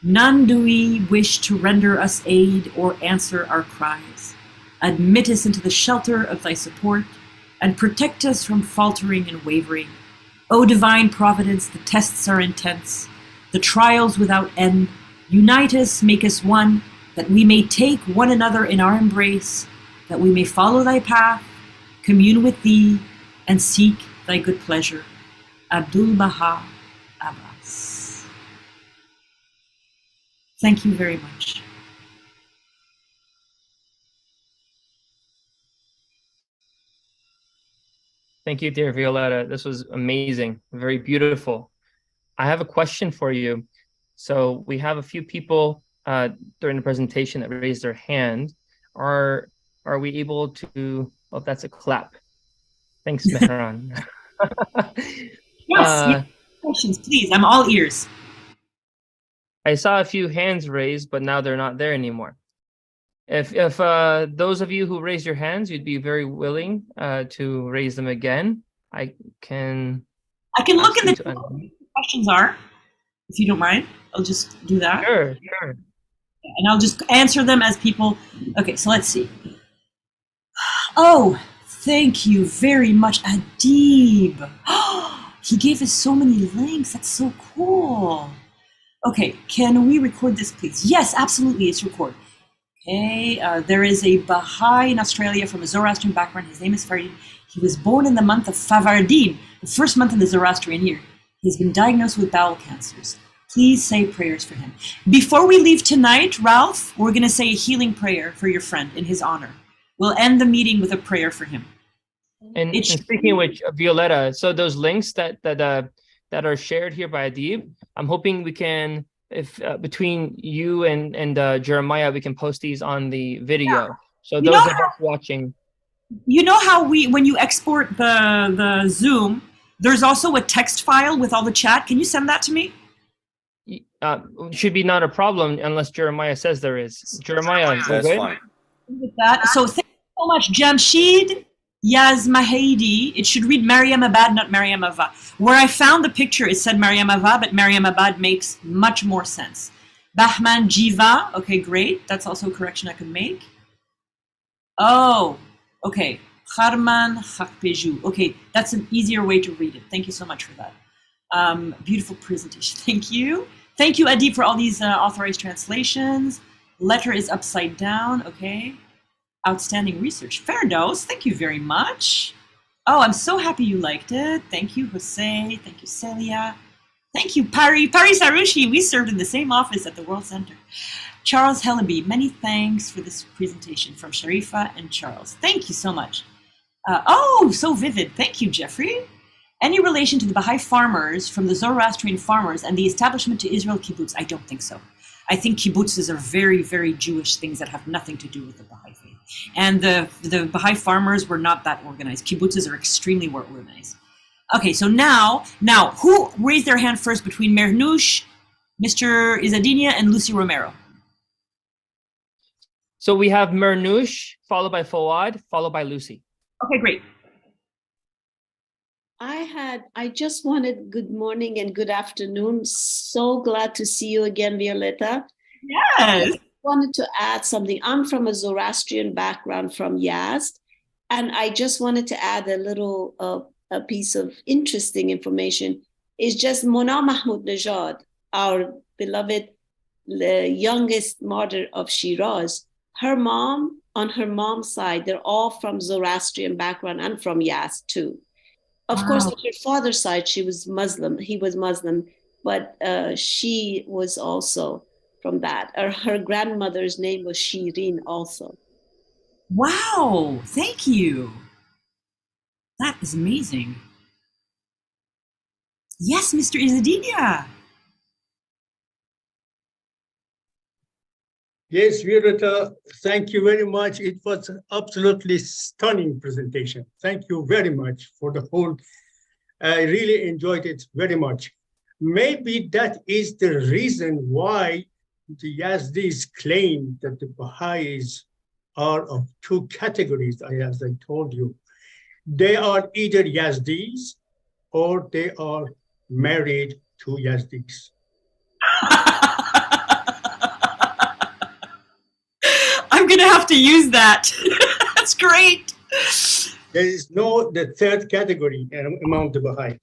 None do we wish to render us aid or answer our cries. Admit us into the shelter of thy support, and protect us from faltering and wavering. O divine providence, the tests are intense, the trials without end. Unite us, make us one, that we may take one another in our embrace, that we may follow thy path, commune with thee, and seek thy good pleasure. Abdu'l-Bahá Abbas. Thank you very much. Thank you, dear Violetta. This was amazing, very beautiful. I have a question for you. So we have a few people during the presentation that raised their hand. Are we able to? Oh, that's a clap. Thanks, Mehran. Yes, questions, please. I'm all ears. I saw a few hands raised, but now they're not there anymore. If those of you who raised your hands, you'd be very willing to raise them again, I can look in the questions are, if you don't mind. I'll just do that. Sure. And I'll just answer them as people. Okay, so let's see. Oh, thank you very much, Adib. He gave us so many links. That's so cool. Okay, can we record this, please? Yes, absolutely, it's recorded. Okay, there is a Baha'i in Australia from a Zoroastrian background. His name is Farid. He was born in the month of Favardin, the first month in the Zoroastrian year. He's been diagnosed with bowel cancers. Please say prayers for him. Before we leave tonight, Ralph, we're going to say a healing prayer for your friend in his honor. We'll end the meeting with a prayer for him. And speaking of which, Violetta, so those links that are shared here by Adib, I'm hoping we can, if between you and Jeremiah, we can post these on the video. Yeah. So those of us watching. You know how when you export the Zoom, there's also a text file with all the chat. Can you send that to me? Should be not a problem unless Jeremiah says there is. Jeremiah, that's fine. With that. So thank you so much, Jamshid Yazmahedi. It should read Maryam Abad, not Maryam Ava. Where I found the picture, it said Maryam Ava, but Maryam Abad makes much more sense. Bahman Jiva. Okay, great. That's also a correction I could make. Oh, okay. Kharman Khakpeju. Okay, that's an easier way to read it. Thank you so much for that. Beautiful presentation. Thank you. Thank you, Adib, for all these authorized translations. Letter is upside down. Okay. Outstanding research. Ferdos, thank you very much. Oh, I'm so happy you liked it. Thank you, Jose. Thank you, Celia. Thank you, Pari Sarushi. We served in the same office at the World Center. Charles Hellaby, many thanks for this presentation from Sharifa and Charles. Thank you so much. Oh, so vivid. Thank you, Jeffrey. Any relation to the Baha'i farmers from the Zoroastrian farmers and the establishment to Israel kibbutz? I don't think so. I think kibbutzes are very, very Jewish things that have nothing to do with the Baha'i faith. And the Baha'i farmers were not that organized. Kibbutzes are extremely well organized. Okay, so now, who raised their hand first between Mernouche, Mr. Izzadinia, and Lucy Romero? So we have Mernouche, followed by Fawad, followed by Lucy. Okay, great. I just wanted good morning and good afternoon. So glad to see you again, Violetta. Yes. I wanted to add something. I'm from a Zoroastrian background from Yazd, and I just wanted to add a little a piece of interesting information. It's just Mona Mahmud Najad, our beloved youngest martyr of Shiraz. Her mom, on her mom's side, they're all from Zoroastrian background and from Yazd too. Of course, on her father's side, she was Muslim. He was Muslim, but she was also from that. Her grandmother's name was Shirin also. Wow, thank you. That is amazing. Yes, Mr. Izzadinia. Yes, Violetta, thank you very much. It was an absolutely stunning presentation. Thank you very much for the whole. I really enjoyed it very much. Maybe that is the reason why the Yazdis claim that the Baha'is are of two categories, as I told you. They are either Yazdis or they are married to Yazdis. I'm going to have to use that. That's great. There is the third category among the Baha'is.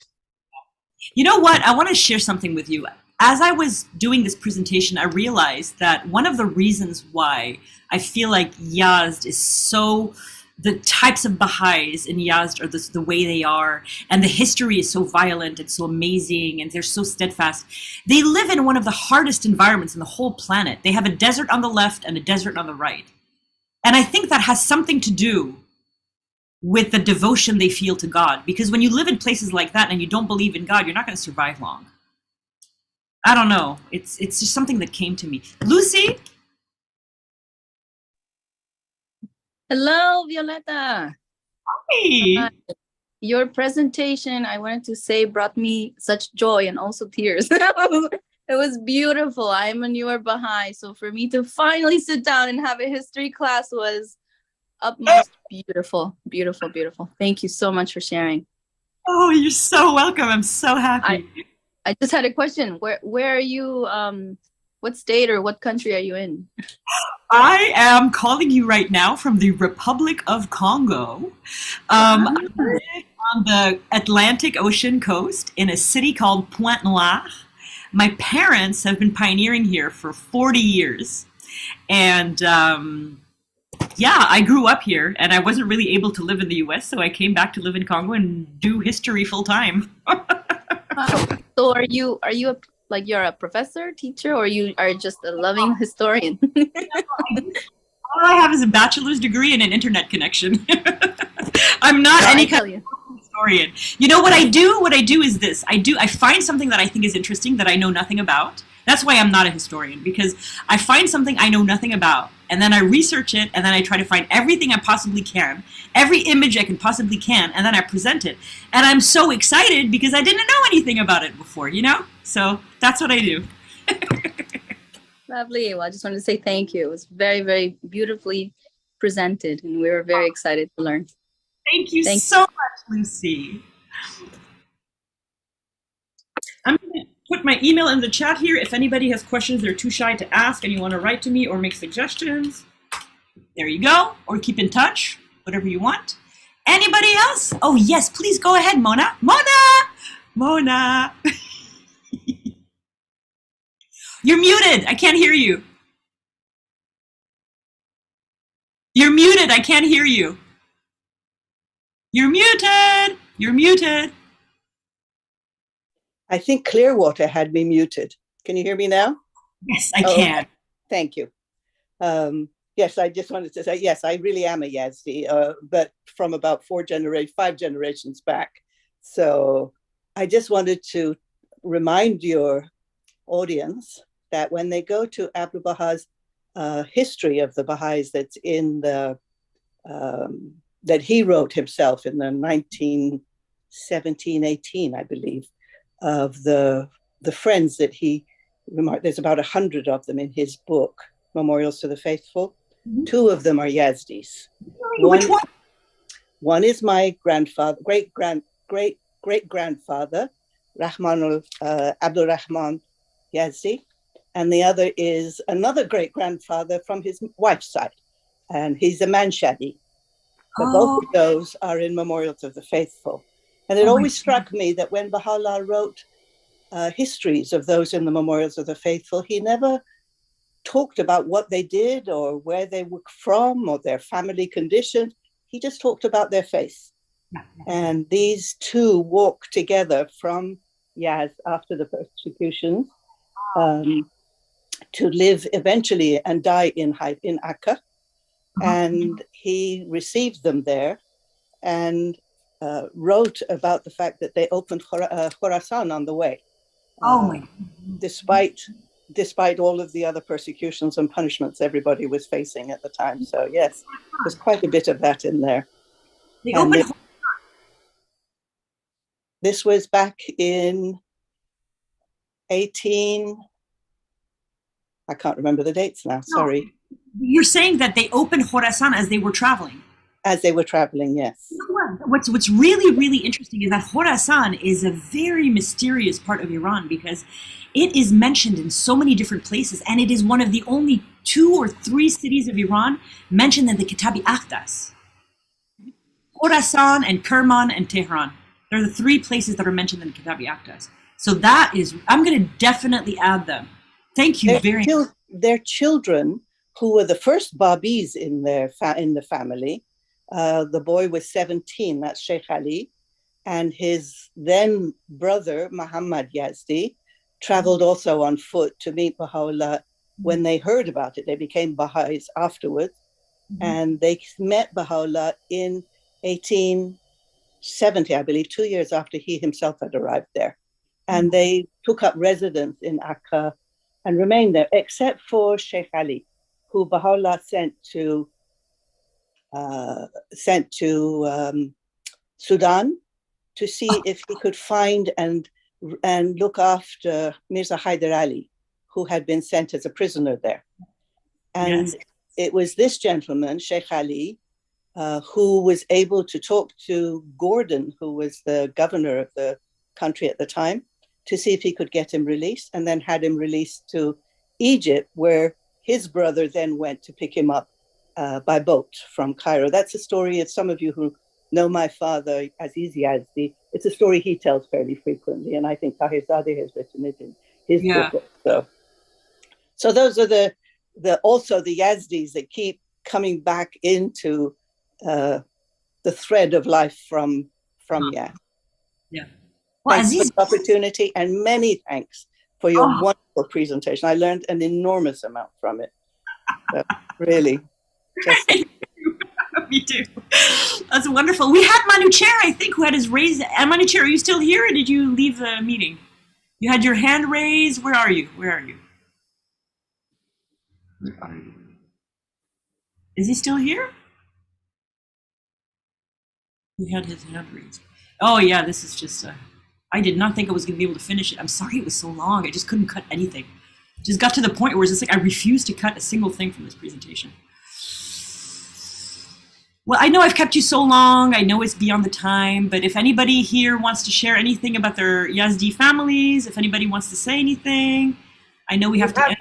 You know what? I want to share something with you. As I was doing this presentation, I realized that one of the reasons why I feel like Yazd is so, the types of Baha'is in Yazd are the way they are, and the history is so violent and so amazing, and they're so steadfast. They live in one of the hardest environments in the whole planet. They have a desert on the left and a desert on the right. And I think that has something to do with the devotion they feel to God. Because when you live in places like that and you don't believe in God, you're not going to survive long. I don't know. It's just something that came to me. Lucy? Hello, Violeta. Hey. Your presentation, I wanted to say, brought me such joy and also tears. It was beautiful. I'm a newer Baha'i, so for me to finally sit down and have a history class was utmost beautiful, beautiful, beautiful. Thank you so much for sharing. Oh, you're so welcome. I'm so happy. I just had a question. Where are you? What state or what country are you in? I am calling you right now from the Republic of Congo. I'm on the Atlantic Ocean coast in a city called Pointe-Noire. My parents have been pioneering here for 40 years. And yeah, I grew up here and I wasn't really able to live in the US, so I came back to live in Congo and do history full time. Wow. So are you like you're a professor, teacher, or you are just a loving historian? All I have is a bachelor's degree and an internet connection. I'm not any kind of historian. You know what I do? What I do is this. I find something that I think is interesting that I know nothing about. That's why I'm not a historian, because I find something I know nothing about, and then I research it, and then I try to find everything I possibly can, every image I can possibly can, and then I present it. And I'm so excited because I didn't know anything about it before, you know? So that's what I do. Lovely. Well, I just wanted to say thank you. It was very, very beautifully presented, and we were very excited to learn. Thank you so much, Lucy. I'm going to put my email in the chat here. If anybody has questions they're too shy to ask and you want to write to me or make suggestions, there you go. Or keep in touch, whatever you want. Anybody else? Oh, yes, please go ahead, Mona. Mona! You're muted. I can't hear you. You're muted. I can't hear you. You're muted. You're muted. I think Clearwater had me muted. Can you hear me now? Yes, I can. Okay. Thank you. Yes, I just wanted to say, yes, I really am a Yazdi, but from about 5 generations back. So I just wanted to remind your audience that when they go to Abdul Baha's history of the Baha'is that's in the, that he wrote himself in the 1917-18, I believe, of the friends that he remarked. There's about 100 of them in his book, Memorials to the Faithful. Mm-hmm. 2 of them are Yazdis. Which one? One is my grandfather, great grandfather, Abdul Rahman Yazdi, and the other is another great grandfather from his wife's side, and he's a Manshadi. But both of those are in Memorials of the Faithful. And it always struck me that when Baha'u'lláh wrote histories of those in the Memorials of the Faithful, he never talked about what they did or where they were from or their family condition. He just talked about their faith. And these 2 walked together from Yazd after the persecution to live eventually and die in Akka. And he received them there and wrote about the fact that they opened Khorasan on the way. Despite all of the other persecutions and punishments everybody was facing at the time. So yes, there's quite a bit of that in there. This was back in 18, I can't remember the dates now, sorry. You're saying that they opened Khorasan as they were traveling? As they were traveling, yes. What's really, really interesting is that Khorasan is a very mysterious part of Iran because it is mentioned in so many different places, and it is one of the only 2 or 3 cities of Iran mentioned in the Kitab-i-Aqdas. Khorasan and Kerman and Tehran. They're the 3 places that are mentioned in the Kitab-i-Aqdas. So that is, I'm going to definitely add them. Thank you very much. Their children, who were the first Babis in the family, the boy was 17, that's Shaykh Ali, and his then brother, Muhammad Yazdi, traveled also on foot to meet Baha'u'lláh. When they heard about it, they became Baha'is afterwards, and they met Baha'u'lláh in 1870, I believe, 2 years after he himself had arrived there. And they took up residence in Akka and remained there, except for Shaykh Ali, who Baha'u'lláh sent to Sudan to see if he could find and look after Mirza Hyder Ali, who had been sent as a prisoner there. And it was this gentleman, Shaykh Ali, who was able to talk to Gordon, who was the governor of the country at the time, to see if he could get him released, and then had him released to Egypt, where his brother then went to pick him up by boat from Cairo. That's a story of some of you who know my father, Aziz Yazdi. It's a story he tells fairly frequently, and I think Tahirzadeh has written it in his book. So those are also the Yazdis that keep coming back into the thread of life from Yazd. Yeah. Well, Thanks Aziz, for the opportunity, and many thanks for your wonderful presentation. I learned an enormous amount from it. So, really. Me too. That's wonderful. We had Manu Chair, I think, who had his raised. Manu Chair, are you still here, or did you leave the meeting? You had your hand raised. Where are you? Where are you? Is he still here? He had his hand raised. Oh yeah, this is just. I did not think I was going to be able to finish it. I'm sorry it was so long. I just couldn't cut anything. Just got to the point where it's just like I refused to cut a single thing from this presentation. Well, I know I've kept you so long. I know it's beyond the time, but if anybody here wants to share anything about their Yazdi families, if anybody wants to say anything, I know we have to end.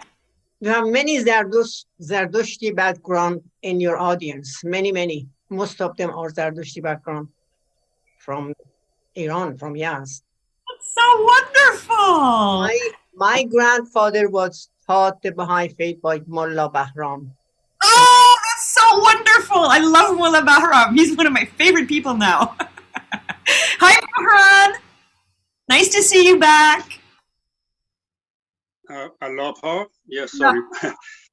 You have many Zardoshti background in your audience. Many. Most of them are Zardoshti background from Iran, from Yazd. That's so wonderful. My grandfather was taught the Baha'i faith by Mullah Bahram. Oh, that's so wonderful. I love Mullah Bahram. He's one of my favorite people now. Hi, Bahram. Nice to see you back. Aloha. Yes, sorry.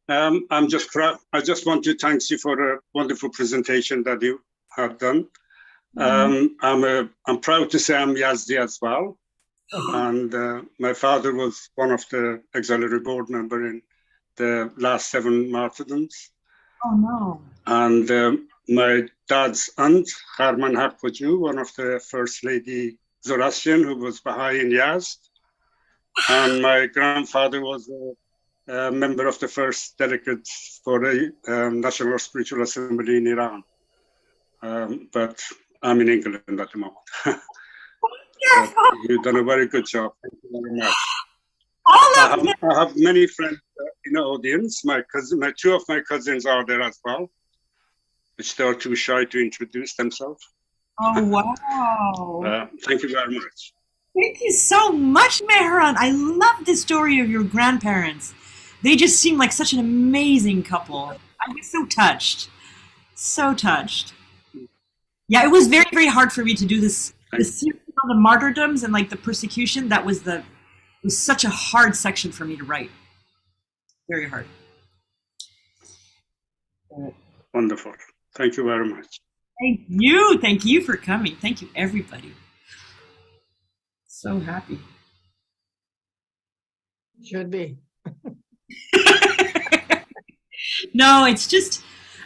I'm just proud. I just want to thank you for a wonderful presentation that you have done. I'm proud to say I'm Yazdi as well. And my father was one of the auxiliary board member in the last 7 martyrdoms. Oh no. And my dad's aunt, Harman Harpoju, one of the first lady Zoroastrian who was Baha'i in Yazd. And my grandfather was a member of the first delegates for the National Spiritual Assembly in Iran. But I'm in England at the moment. You've done a very good job. Thank you very much. I have many friends in the audience. Two of my cousins are there as well, which they are too shy to introduce themselves. Oh, wow. Thank you very much. Thank you so much, Mehran. I love the story of your grandparents. They just seem like such an amazing couple. I was so touched. So touched. Yeah, it was very, very hard for me to do this series on the martyrdoms and like the persecution. It was such a hard section for me to write. Very hard. Wonderful. Thank you very much. Thank you. Thank you for coming. Thank you, everybody. So happy. Should be. No, it's just,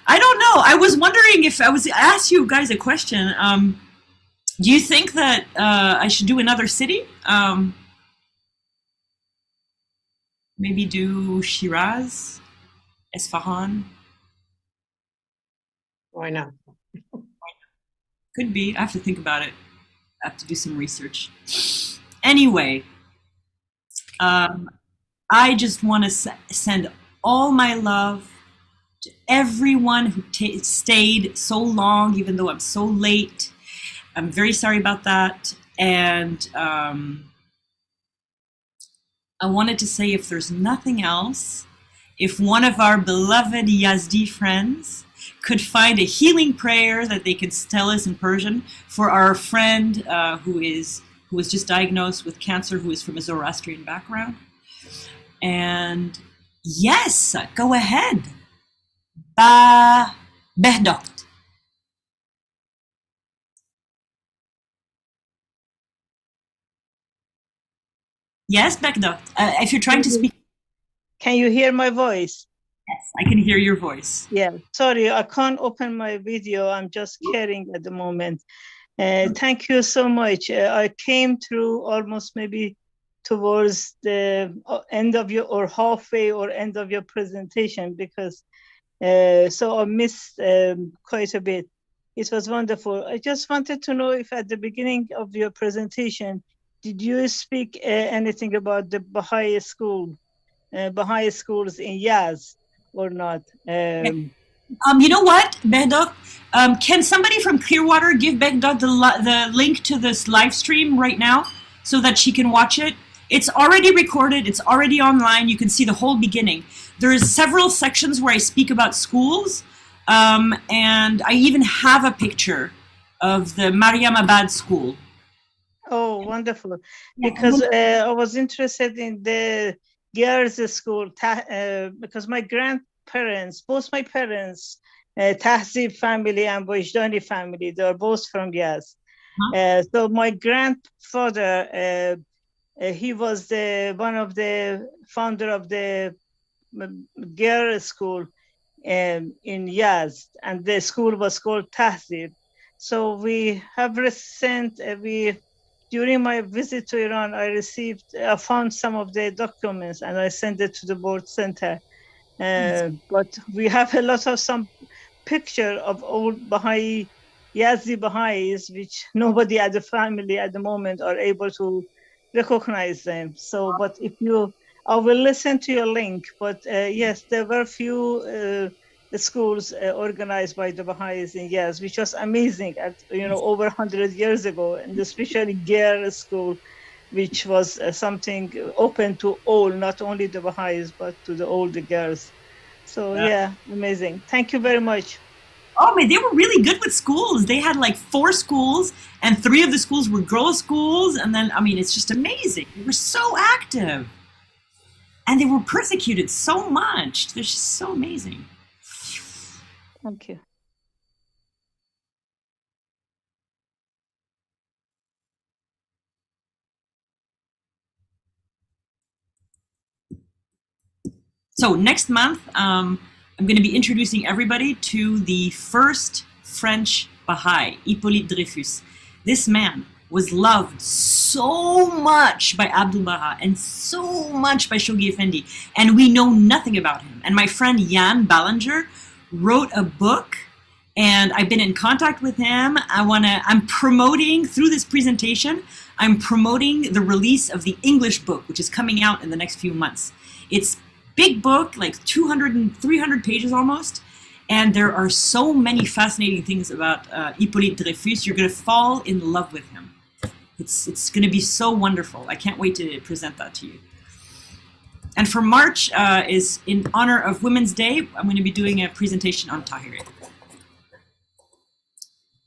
I don't know. I was wondering if I asked you guys a question. Do you think that I should do another city? Maybe do Shiraz, Isfahan? Why not? Could be. I have to think about it. I have to do some research. Anyway, I just want to send all my love to everyone who stayed so long, even though I'm so late. I'm very sorry about that. And I wanted to say, if there's nothing else, if one of our beloved Yazdi friends could find a healing prayer that they could tell us in Persian for our friend who was just diagnosed with cancer, who is from a Zoroastrian background. And yes, go ahead. Ba behdokt. Yes, Begdad. If you're trying to speak. Can you hear my voice? Yes, I can hear your voice. Yeah, sorry, I can't open my video. I'm just carrying at the moment. Thank you so much. I came through almost maybe towards the end of your, or halfway or end of your presentation, because so I missed quite a bit. It was wonderful. I just wanted to know if at the beginning of your presentation, did you speak anything about the Baha'i school, Baha'i schools in Yazd or not? You know what, Begdad? Can somebody from Clearwater give Begdad the link to this live stream right now so that she can watch it? It's already recorded. It's already online. You can see the whole beginning. There's several sections where I speak about schools, and I even have a picture of the Mariamabad school. Oh, wonderful. Because I was interested in the girls' school, because my grandparents, both my parents, Tahzib family and Wajdani family, they are both from Yazd. So my grandfather, he was one of the founder of the girls' school in Yazd, and the school was called Tahzib. So we have during my visit to Iran, I found some of the documents and I sent it to the board center. But we have a lot of some picture of old Baha'i, Yazdi Baha'is, which nobody at the family at the moment are able to recognize them. So, but I will listen to your link, but yes, there were a few schools organized by the Baha'is in Yazd, which was amazing over 100 years ago, and especially girls' school, which was something open to all, not only the Baha'is, but to the older girls. So yeah, amazing. Thank you very much. Oh man, they were really good with schools. They had like 4 schools, and 3 of the schools were girls' schools. And then, I mean, it's just amazing. They were so active. And they were persecuted so much. They're just so amazing. Thank you. So next month, I'm going to be introducing everybody to the first French Baha'i, Hippolyte Dreyfus. This man was loved so much by Abdul Baha and so much by Shoghi Effendi, and we know nothing about him. And my friend Jan Ballinger wrote a book, and I've been in contact with him. I'm promoting, through this presentation, I'm promoting the release of the English book, which is coming out in the next few months. It's big book, like 200 and 300 pages almost. And there are so many fascinating things about Hippolyte Dreyfus. You're going to fall in love with him. It's going to be so wonderful. I can't wait to present that to you. And for March is in honor of Women's Day. I'm going to be doing a presentation on Tahrir.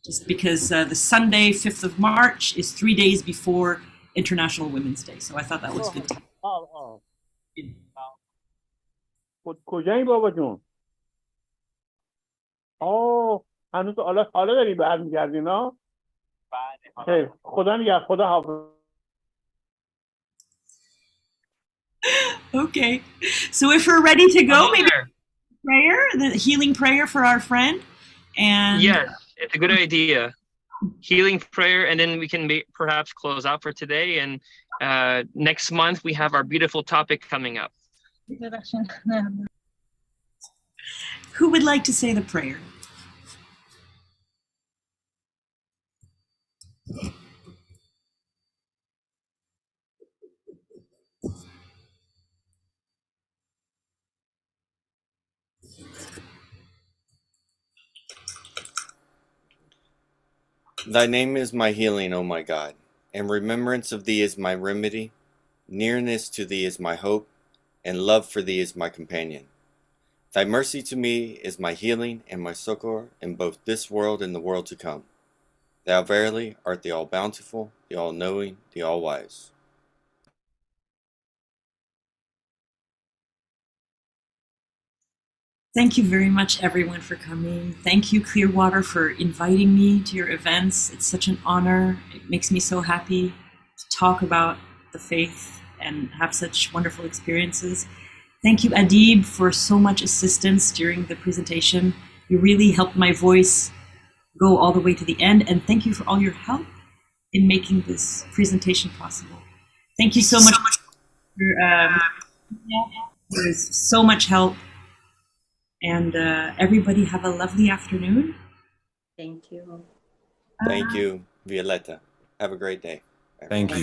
Just because the Sunday, 5th of March, is 3 days before International Women's Day. So I thought that was good. کجایی بابا جون؟ هنوز حالا داری برمیگردی نه؟ بله. خدا نگهدار، خدا حافظ. Okay, so if we're ready to go, maybe prayer, the healing prayer for our friend, and yes, it's a good idea. Healing prayer, and then we can perhaps close out for today. And next month we have our beautiful topic coming up. Who would like to say the prayer? Thy name is my healing, O my God, and remembrance of thee is my remedy. Nearness to thee is my hope, and love for thee is my companion. Thy mercy to me is my healing and my succor in both this world and the world to come. Thou verily art the all-bountiful, the all-knowing, the all-wise. Thank you very much, everyone, for coming. Thank you, Clearwater, for inviting me to your events. It's such an honor. It makes me so happy to talk about the faith. and have such wonderful experiences. Thank you, Adib, for so much assistance during the presentation. You really helped my voice go all the way to the end, and thank you for all your help in making this presentation possible. Thank you so much. There's so much help, and everybody have a lovely afternoon. Thank you. Thank you, Violetta. Have a great day. Thank you.